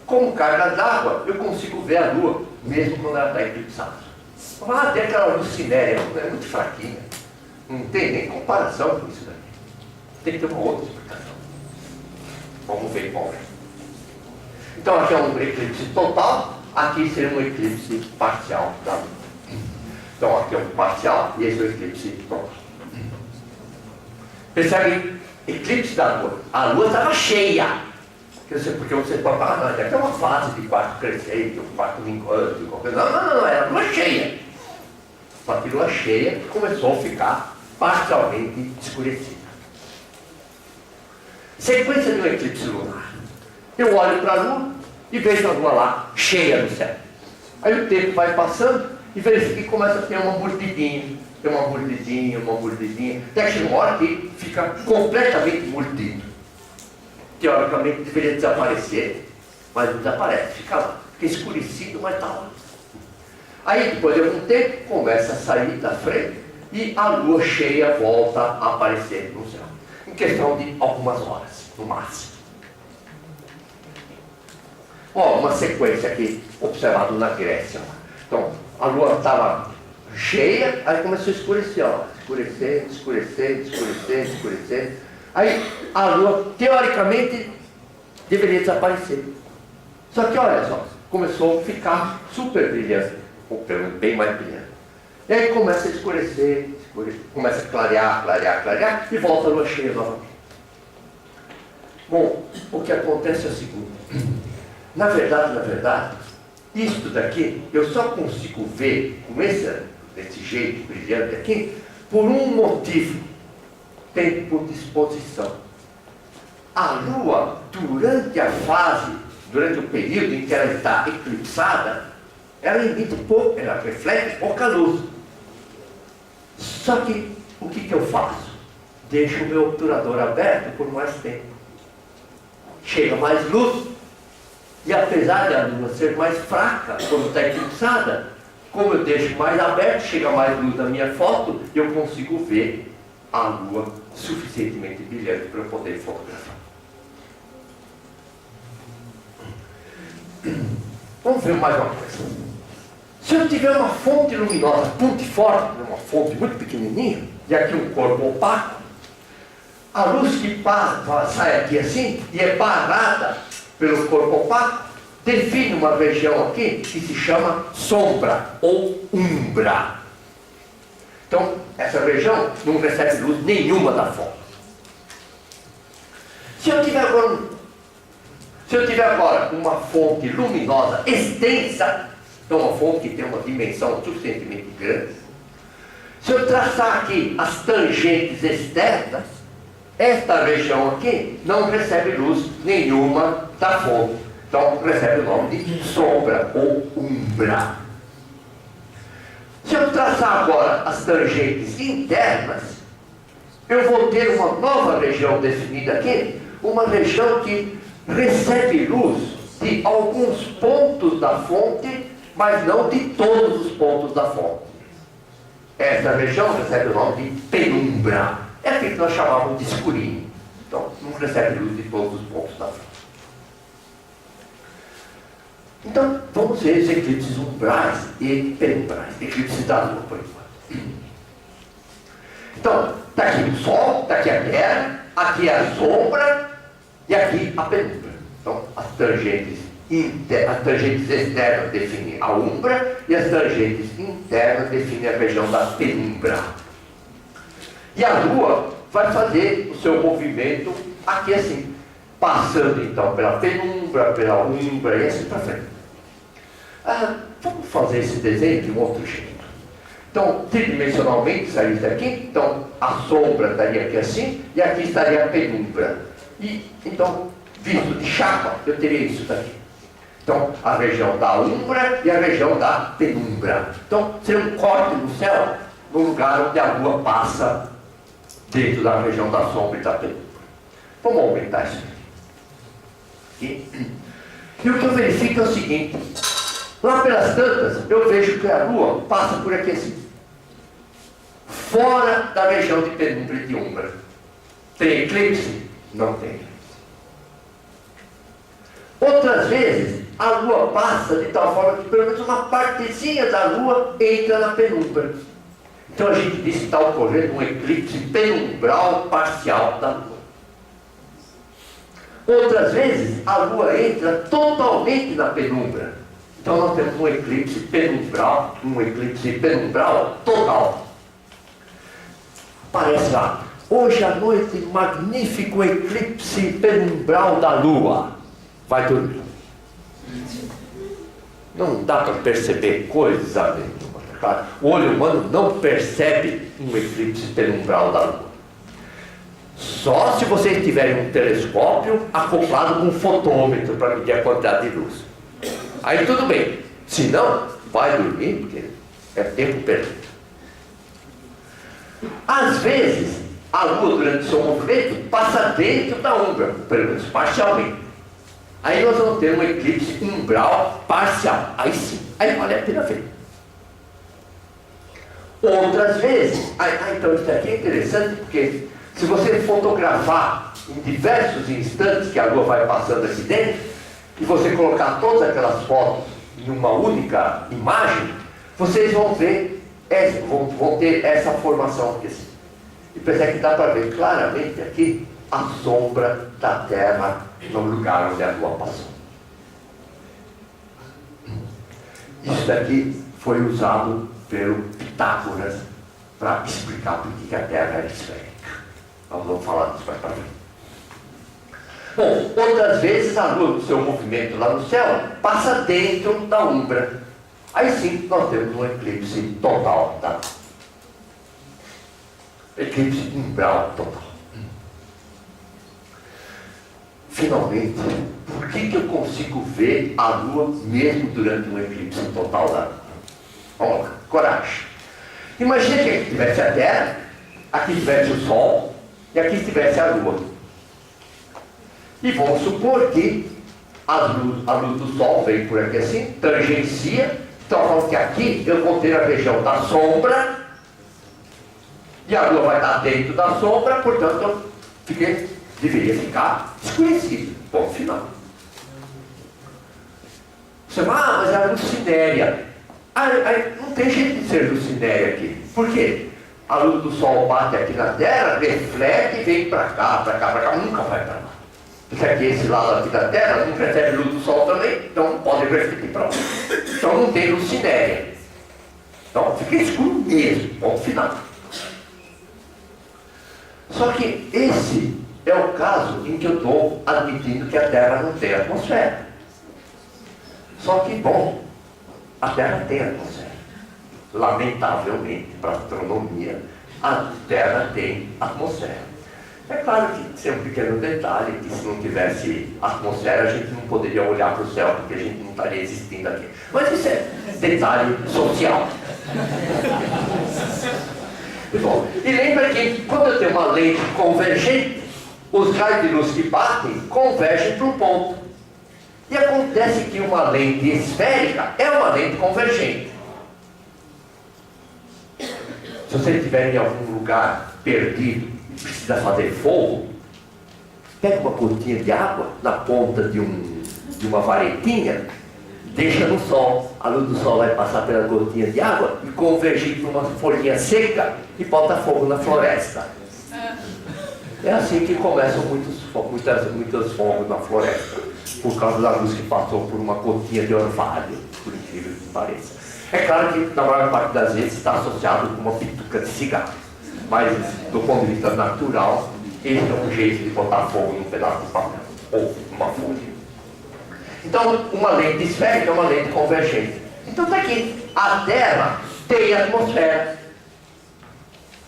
como carga d'água, eu consigo ver a Lua, mesmo quando ela está eclipsada. Tem aquela luz cinérea, é muito fraquinha. Não tem nem comparação com isso daqui. Tem que ter uma outra explicação. Vamos ver qual é. Então aqui é um eclipse total, aqui seria um eclipse parcial da Lua. Então aqui é um parcial e esse é o eclipse total. Percebe? Eclipse da Lua. A Lua estava cheia. Porque você pode falar, não, deve ter uma fase de quarto crescente, ou quarto minguante, qualquer coisa. Não, era lua cheia. Só que lua cheia começou a ficar parcialmente escurecida. Sequência de um eclipse lunar. Eu olho para a Lua e vejo a Lua lá, cheia no céu. Aí o tempo vai passando e vejo que começa a ter uma mordidinha. Tem uma mordidinha. Até que chega uma hora que fica completamente mordido. Teoricamente deveria desaparecer, mas não desaparece, fica lá. Fica escurecido, mas está lá. Aí depois de algum tempo começa a sair da frente e a lua cheia volta a aparecer no céu. Em questão de algumas horas, no máximo. Uma sequência aqui observada na Grécia. Então, a lua estava cheia, aí começou a escurecer, escurecendo. Aí a Lua, teoricamente, deveria desaparecer. Só que, olha só, começou a ficar super brilhante, ou pelo menos bem mais brilhante. E aí começa a escurecer, começa a clarear, e volta a Lua cheia novamente. Bom, o que acontece é o seguinte. Na verdade, isto daqui, eu só consigo ver com desse jeito brilhante aqui, por um motivo. Tempo de exposição. A Lua, durante o período em que ela está eclipsada, ela emite pouco, ela reflete pouca luz. Só que, o que eu faço? Deixo o meu obturador aberto por mais tempo. Chega mais luz, e apesar de a Lua ser mais fraca quando está eclipsada, como eu deixo mais aberto, chega mais luz na minha foto, eu consigo ver a Lua suficientemente brilhante para eu poder fotografar. vamos ver mais uma coisa. Se eu tiver uma fonte luminosa muito forte, uma fonte muito pequenininha, e aqui um corpo opaco, a luz que passa, sai aqui assim, e é barrada pelo corpo opaco, define uma região aqui que se chama sombra ou umbra. Então, essa região não recebe luz nenhuma da fonte. Se eu tiver agora uma fonte luminosa extensa, então uma fonte que tem uma dimensão suficientemente grande, se eu traçar aqui as tangentes externas, esta região aqui não recebe luz nenhuma da fonte. Então recebe o nome de sombra ou umbra. Se eu traçar agora as tangentes internas, eu vou ter uma nova região definida aqui, uma região que recebe luz de alguns pontos da fonte, mas não de todos os pontos da fonte. Essa região recebe o nome de penumbra. É aquilo que nós chamávamos de escurinho. Então, não recebe luz de todos os pontos da fonte. Então, vamos ver os eclipses umbrais e penumbrais. Eclipses da Lua, por enquanto. Então, está aqui o Sol, está aqui a Terra, aqui a sombra e aqui a penumbra. Então, as tangentes externas definem a umbra e as tangentes internas definem a região da penumbra. E a Lua vai fazer o seu movimento aqui assim, passando então pela penumbra, pela umbra e assim para frente. Vamos fazer esse desenho de um outro jeito. Então, tridimensionalmente sairia isso aqui, então a sombra estaria aqui assim e aqui estaria a penumbra. E então, visto de chapa, eu teria isso daqui. Então, a região da umbra e a região da penumbra. Então, seria um corte no céu, no lugar onde a Lua passa dentro da região da sombra e da penumbra. Vamos aumentar isso aqui. E o que eu verifico é o seguinte: lá pelas tantas, eu vejo que a Lua passa por aqui assim, fora da região de penumbra e de umbra. Tem eclipse? Não tem. Outras vezes, a Lua passa de tal forma que pelo menos uma partezinha da Lua entra na penumbra. Então a gente diz que está ocorrendo um eclipse penumbral parcial da Lua. Outras vezes, a Lua entra totalmente na penumbra. Então nós temos um eclipse penumbral total. Aparece lá, hoje à noite, magnífico eclipse penumbral da Lua. Vai dormir. Não dá para perceber coisa nenhuma. O olho humano não percebe um eclipse penumbral da Lua. Só se vocês tiverem um telescópio acoplado com um fotômetro para medir a quantidade de luz. Aí tudo bem. Se não, vai dormir, porque é tempo perdido. Às vezes, a Lua, durante o seu movimento, passa dentro da umbra, pelo menos parcialmente. Aí nós vamos ter um eclipse umbral parcial. Aí sim, aí vale a pena ver. Outras vezes, então isso aqui é interessante, porque se você fotografar em diversos instantes que a Lua vai passando aqui dentro, e você colocar todas aquelas fotos em uma única imagem, vocês vão ver, vão ter essa formação aqui assim. E percebe que dá para ver claramente aqui a sombra da Terra no lugar onde a Lua passou. Isso daqui foi usado pelo Pitágoras para explicar por que a Terra era esférica. Nós vamos falar disso mais para frente. Bom, outras vezes a Lua, no seu movimento lá no céu, passa dentro da umbra. Aí sim nós temos um eclipse total da Lua. Eclipse umbral total. Finalmente, por que eu consigo ver a Lua mesmo durante um eclipse total da Lua? Vamos lá, coragem. Imagina que aqui tivesse a Terra, aqui tivesse o Sol e aqui tivesse a Lua. E vamos supor que a luz do Sol vem por aqui assim, tangencia, então que aqui eu vou ter a região da sombra e a Lua vai estar dentro da sombra, portanto deveria ficar escurecido. Ponto final. Você fala, mas a lucinéria. Não tem jeito de ser lucinéria aqui. Por quê? A luz do sol bate aqui na Terra, reflete e vem para cá, nunca vai para lá. Porque aqui, esse lado aqui da Terra, não recebe luz do sol também, então não pode refletir para lá. Então não tem lucinéria. Então fica escuro mesmo, ponto final. Só que esse é o caso em que eu estou admitindo que a Terra não tem atmosfera. Só que, bom, a Terra tem atmosfera. Lamentavelmente, para a astronomia, a Terra tem atmosfera. É claro que tem um pequeno detalhe, que se não tivesse atmosfera, a gente não poderia olhar para o céu, porque a gente não estaria existindo aqui. Mas isso é detalhe social. Bom, e lembra que quando eu tenho uma lente convergente, os raios de luz que batem convergem para um ponto. E acontece que uma lente esférica é uma lente convergente. Se você estiver em algum lugar perdido e precisa fazer fogo, pega uma gotinha de água na ponta de uma varetinha, deixa no sol. A luz do sol vai passar pela gotinha de água e convergir para uma folhinha seca e bota fogo na floresta. É assim que começam muitos fogos na floresta, por causa da luz que passou por uma gotinha de orvalho, por incrível que pareça. É claro que na maior parte das vezes está associado com uma pituca de cigarro, mas do ponto de vista natural, esse é um jeito de botar fogo num pedaço de papel ou numa folha. Então, uma lente esférica é uma lente convergente. Então está aqui, a Terra tem atmosfera.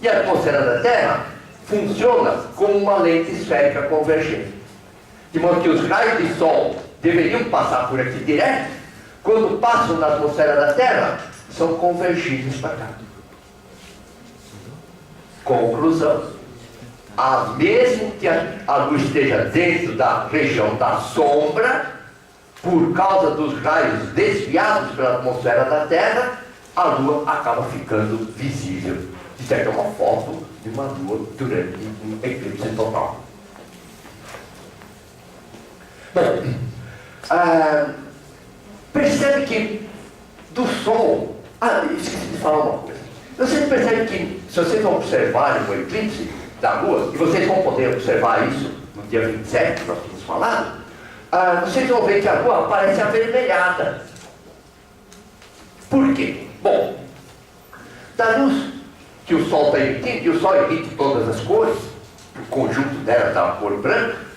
E a atmosfera da Terra funciona como uma lente esférica convergente. De modo que os raios de sol deveriam passar por aqui direto, quando passam na atmosfera da Terra, são convergidos para cá. Conclusão. Mesmo que a luz esteja dentro da região da sombra, por causa dos raios desviados pela atmosfera da Terra, a Lua acaba ficando visível. Isso aqui é uma foto de uma Lua durante um eclipse total. Bom, percebe que do Sol... esqueci de falar uma coisa. Vocês percebem que, se vocês observarem o eclipse da Lua, e vocês vão poder observar isso no dia 27, que nós tínhamos falado, vocês vão ver que a Lua aparece avermelhada. Por quê? Bom, da luz que o Sol está emitindo, e o Sol emite todas as cores, o conjunto dela dá a cor branca,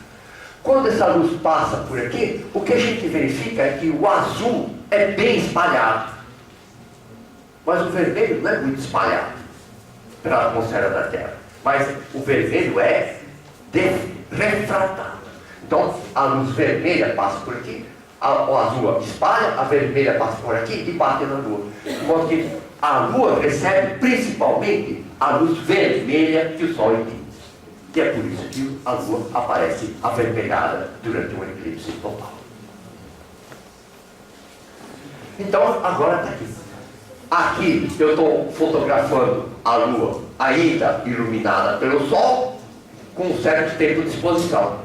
quando essa luz passa por aqui, o que a gente verifica é que o azul é bem espalhado, mas o vermelho não é muito espalhado pela atmosfera da Terra, mas o vermelho é refratado. Então, a luz vermelha passa por aqui, o azul espalha, a vermelha passa por aqui e bate na Lua. De modo que a Lua recebe principalmente a luz vermelha que o Sol emite. E é por isso que a Lua aparece avermelhada durante um eclipse total. Então, agora está aqui. Aqui eu estou fotografando a Lua ainda iluminada pelo Sol, com um certo tempo de exposição.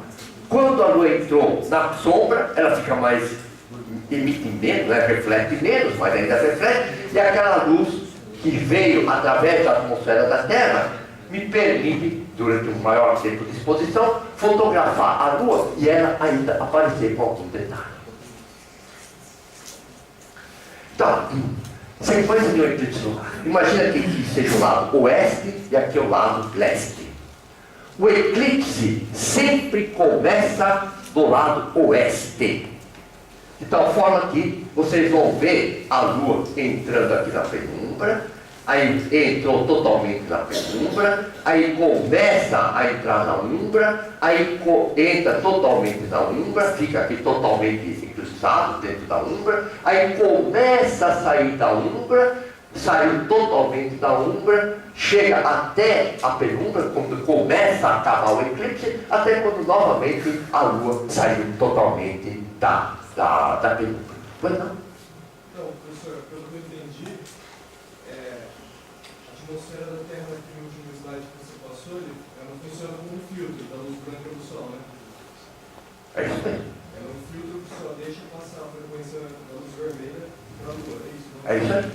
Quando a Lua entrou na sombra, ela fica mais, emite menos, né? Reflete menos, mas ainda reflete, e aquela luz que veio através da atmosfera da Terra me permite, durante um maior tempo de exposição, fotografar a Lua e ela ainda aparecer com algum detalhe. Então, sequência de um eclipse lunar. Imagina que aqui seja o lado oeste e aqui o lado leste. O eclipse sempre começa do lado oeste, de tal forma que vocês vão ver a Lua entrando aqui na penumbra, aí entrou totalmente na penumbra, aí começa a entrar na umbra, aí entra totalmente na umbra, fica aqui totalmente eclipsado dentro da umbra, aí começa a sair da umbra, saiu totalmente da umbra, chega até a penumbra, quando começa a acabar o eclipse, até quando novamente a Lua saiu totalmente da penumbra. Pois não? Então, professor, pelo que eu entendi, a atmosfera da Terra, aqui no último slide que você passou, ela funciona como um filtro da luz branca do Sol, né? É isso aí. É um filtro que só deixa passar a frequência da luz vermelha da Lua, é isso? É isso aí.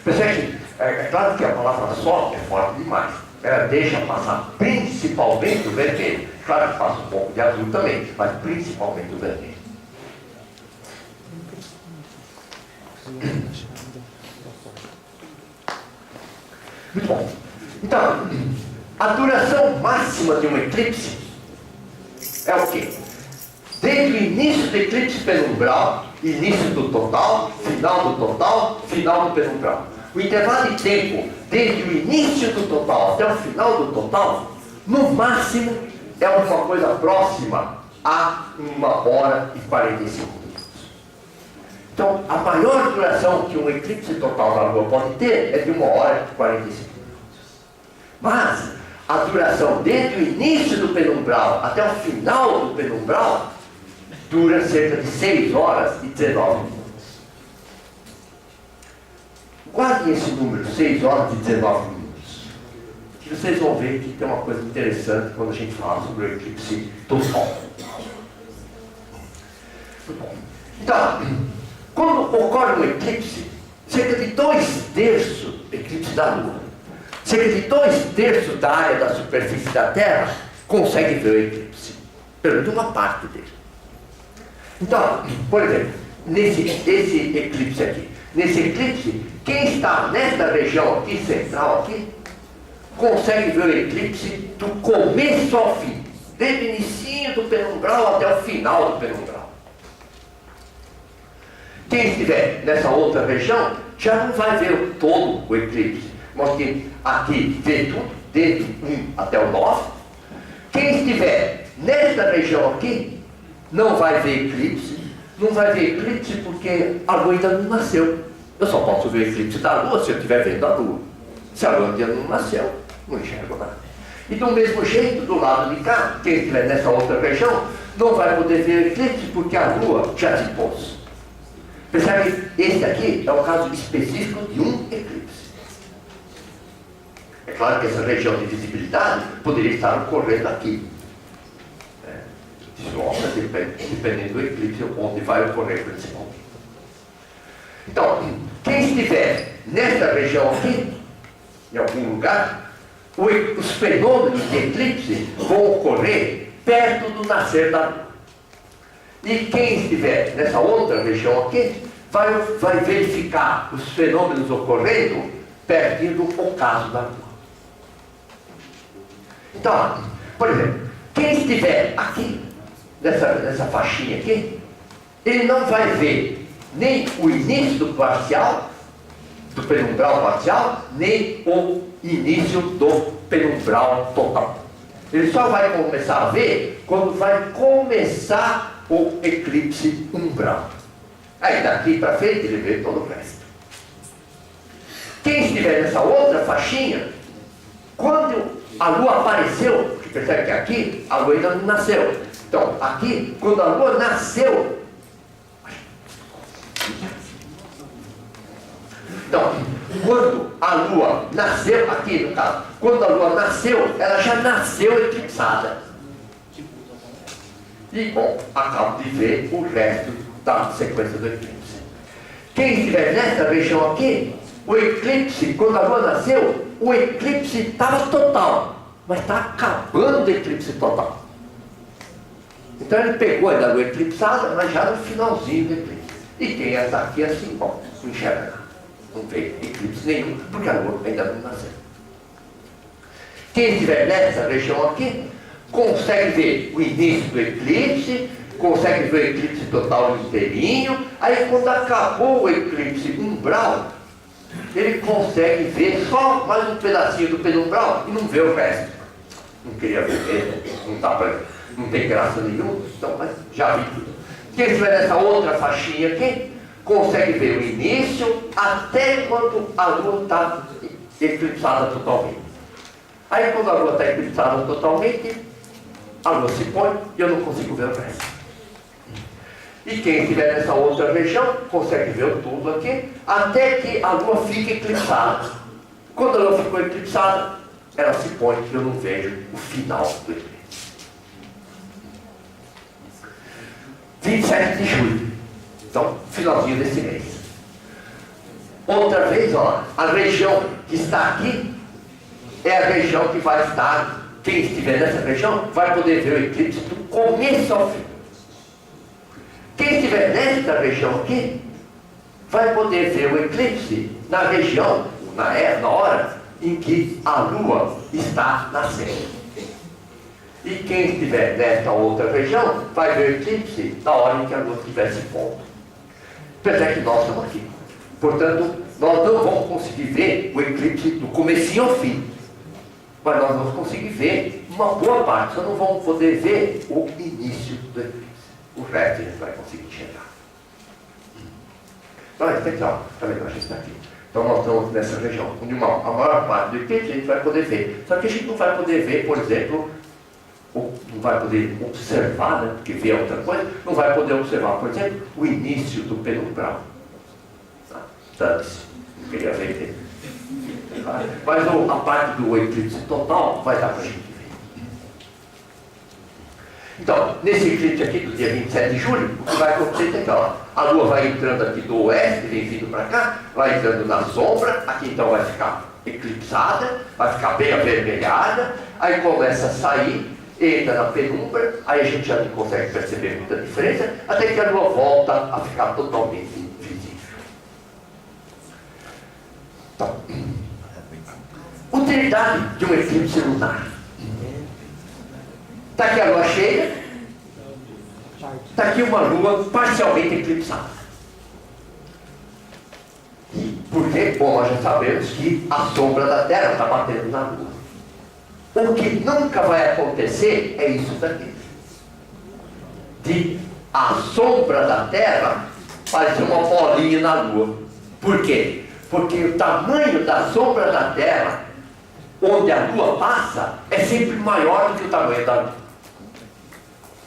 Percebe? É claro que a palavra sol é forte demais. Ela deixa passar principalmente o vermelho. Claro que passa um pouco de azul também, mas principalmente o vermelho. Muito bom. Então, a duração máxima de um eclipse é o quê? Desde o início do eclipse penumbral, início do total, final do total, final do penumbral. O intervalo de tempo, desde o início do total até o final do total, no máximo, é uma coisa próxima a 1h45 minutos. Então, a maior duração que um eclipse total da Lua pode ter é de 1h45 minutos. Mas, a duração desde o início do penumbral até o final do penumbral dura cerca de 6 horas e 19 minutos. Guardem esse número, 6 horas e 19 minutos. Que vocês vão ver que tem uma coisa interessante quando a gente fala sobre o eclipse total. Muito bom. Então, quando ocorre um eclipse, cerca de 2/3, eclipse da Lua, cerca de 2/3 da área da superfície da Terra consegue ver o eclipse, pelo menos uma parte dele. Então, por exemplo, esse eclipse aqui, nesse eclipse, quem está nesta região aqui, central aqui, consegue ver o eclipse do começo ao fim, desde o início do penumbral até o final do penumbral. Quem estiver nessa outra região já não vai ver todo o eclipse, mas que aqui vê tudo, desde o 1 até o 9. Quem estiver nesta região aqui não vai ver eclipse, não vai ver eclipse porque a Lua ainda não nasceu. Eu só posso ver o eclipse da Lua se eu estiver vendo a Lua. Se a Lua ainda não nasceu, não enxergo nada. E do mesmo jeito, do lado de cá, quem estiver nessa outra região não vai poder ver eclipse porque a Lua já se pôs. Percebe? Esse aqui é o caso específico de um eclipse. É claro que essa região de visibilidade poderia estar ocorrendo aqui. Dependendo do eclipse, onde vai ocorrer principalmente. Então, quem estiver nesta região aqui, em algum lugar, os fenômenos de eclipse vão ocorrer perto do nascer da Lua. E quem estiver nessa outra região aqui, vai verificar os fenômenos ocorrendo pertinho do ocaso da Lua. Então, por exemplo, quem estiver aqui, nessa faixinha aqui, ele não vai ver nem o início do parcial, do penumbral parcial, nem o início do penumbral total. Ele só vai começar a ver quando vai começar o eclipse umbral. Aí daqui para frente ele vê todo o resto. Quem estiver nessa outra faixinha, quando a Lua apareceu, que percebe que aqui a Lua ainda não nasceu. Então, aqui, quando a Lua nasceu, então, quando a Lua nasceu, aqui no caso, quando a Lua nasceu, ela já nasceu eclipsada. E, bom, acabo de ver o resto da sequência do eclipse. Quem estiver nessa região aqui, o eclipse, quando a Lua nasceu, o eclipse estava total, mas está acabando o eclipse total. Então ele pegou ainda a Lua eclipsada, mas já no finalzinho do eclipse. E quem está aqui assim, bom, não enxerga nada, não vê eclipse nenhum, porque a Lua ainda não nasceu. Quem estiver nessa região aqui, consegue ver o início do eclipse, consegue ver o eclipse total inteirinho. Aí quando acabou o eclipse umbral, ele consegue ver só mais um pedacinho do penumbral e não vê o resto. Não queria ver, não dá para, não tem graça nenhuma, então, mas já vi tudo. Quem estiver nessa outra faixinha aqui, consegue ver o início até quando a Lua está eclipsada totalmente. Aí quando a Lua está eclipsada totalmente, a Lua se põe e eu não consigo ver o resto. E quem estiver nessa outra região, consegue ver tudo aqui, até que a Lua fique eclipsada. Quando a Lua ficou eclipsada, ela se põe e eu não vejo o final do eclipse. 27 de julho. Então, finalzinho desse mês. outra vez, ó, a região que está aqui é a região que vai estar, quem estiver nessa região vai poder ver o eclipse do começo ao fim. Quem estiver nesta região aqui vai poder ver o eclipse na região, na hora em que a Lua está nascendo. E quem estiver nesta outra região vai ver o eclipse na hora em que a Lua estiver se pondo. Apesar que nós estamos aqui. Portanto, nós não vamos conseguir ver o eclipse do comecinho ao fim. Mas nós vamos conseguir ver uma boa parte. Só não vamos poder ver o início do eclipse. O resto a gente vai conseguir enxergar. Então, está aqui, ó. Tá vendo? A gente está aqui. Então nós estamos nessa região, onde a maior parte do eclipse a gente vai poder ver. Só que a gente não vai poder ver, por exemplo, ou não vai poder observar, né? Porque ver é outra coisa, não vai poder observar, por exemplo, o início do penumbral. Dane-se, não queria ver. Mas a parte do eclipse total vai dar para a gente ver. Então, nesse eclipse aqui do dia 27 de julho, o que vai acontecer é que ó, a Lua vai entrando aqui do oeste, vem vindo para cá, vai entrando na sombra, aqui então vai ficar eclipsada, vai ficar bem avermelhada, aí começa a sair, entra na penumbra, aí a gente já não consegue perceber muita diferença, até que a Lua volta a ficar totalmente invisível. Então, utilidade de um eclipse lunar. Está aqui a Lua cheia, está aqui uma Lua parcialmente eclipsada. Por quê? Bom, nós já sabemos que a sombra da Terra está batendo na Lua. O que nunca vai acontecer é isso daqui. De a sombra da Terra parecer uma bolinha na Lua. Por quê? Porque o tamanho da sombra da Terra, onde a Lua passa, é sempre maior do que o tamanho da Lua.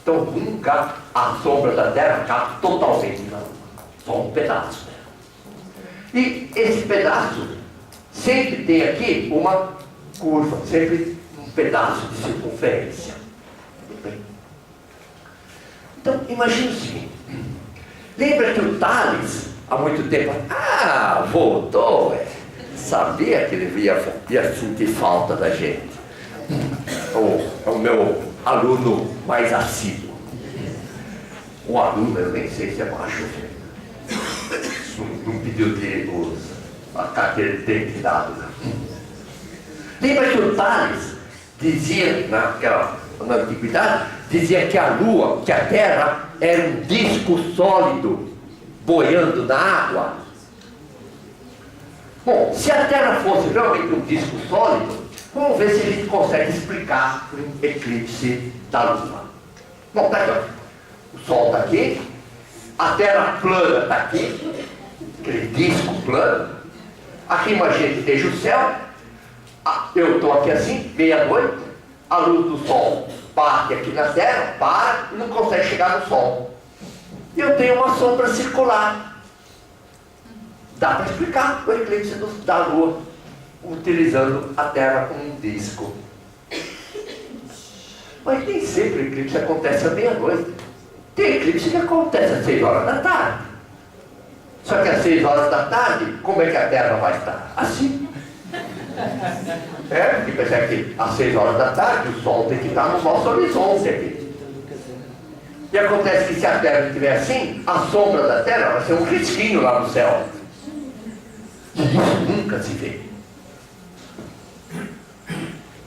Então nunca a sombra da Terra está totalmente na Lua. Só um pedaço dela. E esse pedaço sempre tem aqui uma curva, sempre um pedaço de circunferência. Então imagine o seguinte. Lembra que o Tales, há muito tempo, voltou, sabia que ele ia sentir falta da gente. É o meu aluno mais assíduo. O aluno, eu nem sei se é macho. Não pediu a carteira de identidade. Lembra que o Tales dizia, na antiguidade, dizia que a Lua, que a Terra era um disco sólido boiando na água? Bom, se a Terra fosse realmente um disco sólido, vamos ver se a gente consegue explicar o eclipse da Lua. Bom, tá aqui, ó. O Sol está aqui, a Terra plana está aqui, aquele disco plano. Aqui imagina que esteja o céu, eu estou aqui assim, meia-noite, a luz do Sol bate aqui na Terra, para e não consegue chegar no Sol. E eu tenho uma sombra circular. Dá para explicar o eclipse da Lua, utilizando a Terra como um disco. Mas nem sempre o eclipse acontece à meia-noite. Tem eclipse que acontece às 6 horas da tarde. Só que às 6 horas da tarde, como é que a Terra vai estar? Assim. Porque percebe que às 6 horas da tarde o Sol tem que estar no nosso horizonte aqui. E acontece que se a Terra estiver assim, a sombra da Terra vai ser um risquinho lá no céu. E isso nunca se vê.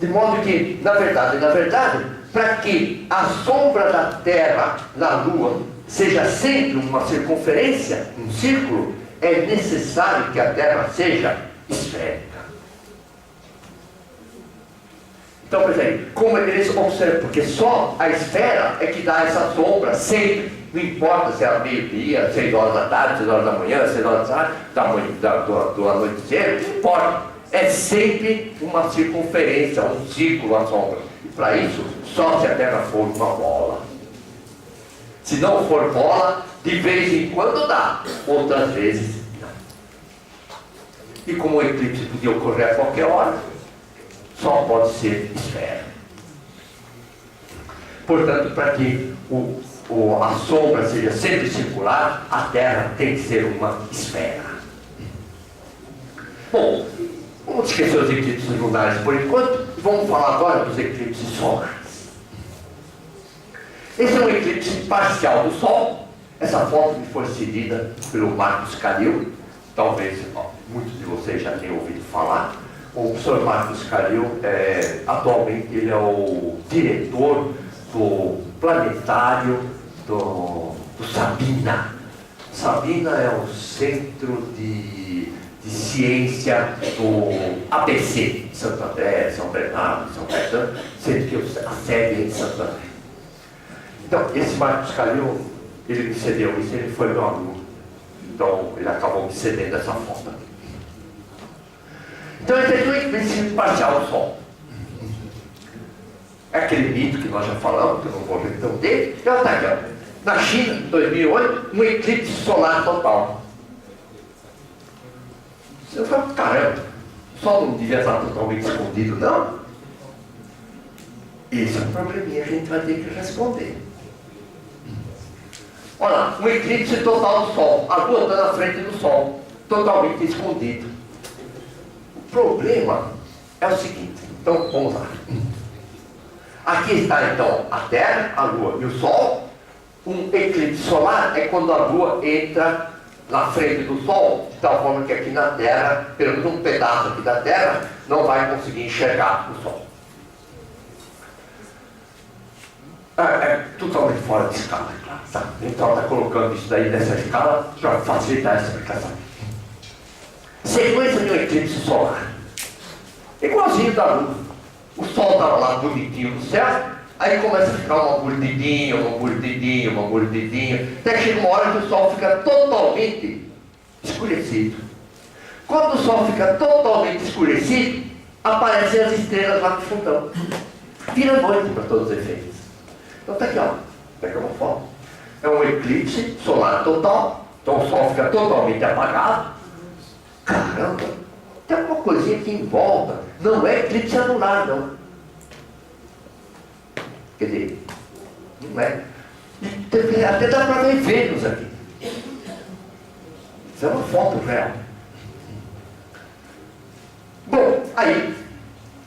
De modo que, na verdade, para que a sombra da Terra na Lua seja sempre uma circunferência, um círculo, é necessário que a Terra seja esférica. Então, por exemplo, como eles observam, porque só a esfera é que dá essa sombra sempre, não importa se é meio-dia, 6 horas da tarde, 6 horas da manhã, 6 horas da tarde, do anoitecer, não importa. É sempre uma circunferência, um círculo a sombra. E para isso, só se a Terra for uma bola. Se não for bola, de vez em quando dá, outras vezes não. E como o eclipse podia ocorrer a qualquer hora, só pode ser esfera. Portanto, para que a sombra seja sempre circular, a Terra tem que ser uma esfera. Bom, vamos esquecer os eclipses lunares por enquanto e vamos falar agora dos eclipses solares. Esse é um eclipse parcial do Sol. Essa foto me foi cedida pelo Marcos Carril. Talvez muitos de vocês já tenham ouvido falar. O professor Marcos Carril, atualmente, ele é o diretor do planetário do Sabina. Sabina é o Centro de Ciência do ABC, Santo André, São Bernardo, São Caetano, sendo que a sede é em Santo André. Então, esse Marcos Carril, ele me cedeu isso, ele foi meu aluno. Então, ele acabou me cedendo essa foto. Então, esse é o eclipse parcial do Sol. É aquele mito que nós já falamos, que eu não vou ver tão dele. E olha, tá aqui, ó. Na China, em 2008, um eclipse solar total. Você fala, caramba, o Sol não devia estar totalmente escondido, não? Isso é um probleminha que a gente vai ter que responder. Olha, um eclipse total do Sol. A Lua está na frente do Sol, totalmente escondido. O problema é o seguinte, então vamos lá. Aqui está então a Terra, a Lua e o Sol. Um eclipse solar é quando a Lua entra na frente do Sol, de tal forma que aqui na Terra, pelo menos um pedaço aqui da Terra, não vai conseguir enxergar o Sol. É totalmente fora de escala, claro. Tá? Então está colocando isso daí nessa escala para facilitar essa explicação. Sequência de um eclipse solar. Igualzinho da Lua. O Sol estava lá bonitinho no céu, aí começa a ficar uma mordidinha, até que chega uma hora que o Sol fica totalmente escurecido. Quando o Sol fica totalmente escurecido, aparecem as estrelas lá no fundão. Vira noite para todos os efeitos. Então tá aqui, ó. Pega uma foto. É um eclipse solar total. Então o Sol fica totalmente apagado. Caramba, tem alguma coisinha aqui em volta. Não é eclipse anular, não. Quer dizer, não é. Até dá para ver Vênus aqui. Isso é uma foto real. Bom, aí,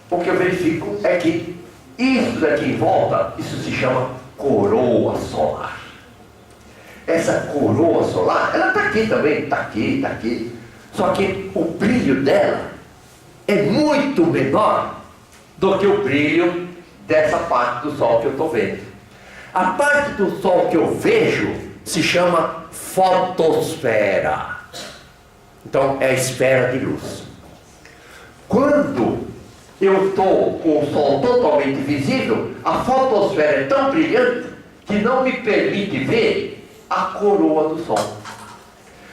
o que eu verifico é que isso daqui em volta, isso se chama coroa solar. Essa coroa solar, ela está aqui também, está aqui. Só que o brilho dela é muito menor do que o brilho dessa parte do Sol que eu estou vendo. A parte do Sol que eu vejo se chama fotosfera. Então é a esfera de luz. Quando eu estou com o Sol totalmente visível, a fotosfera é tão brilhante que não me permite ver a coroa do Sol.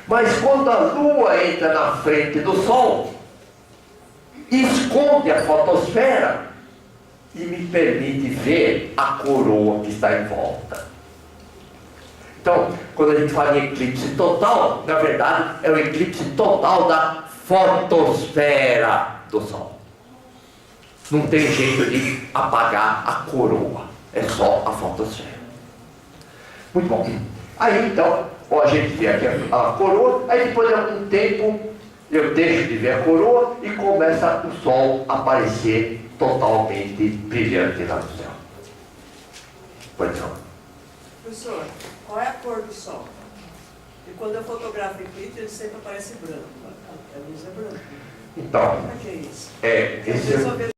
Mas quando a Lua entra na frente do Sol, esconde a fotosfera e me permite ver a coroa que está em volta. Então, quando a gente fala em eclipse total, na verdade é o eclipse total da fotosfera do Sol. Não tem jeito de apagar a coroa, é só a fotosfera. Muito bom. Aí então, a gente vê aqui a coroa, aí depois de algum tempo eu deixo de ver a coroa e começa o Sol a aparecer totalmente brilhante lá no céu. Pois não. Professor, qual é a cor do Sol? E quando eu fotografo eclipse, ele sempre aparece branco. A luz é branca. Então, Como é que é isso? esse Eu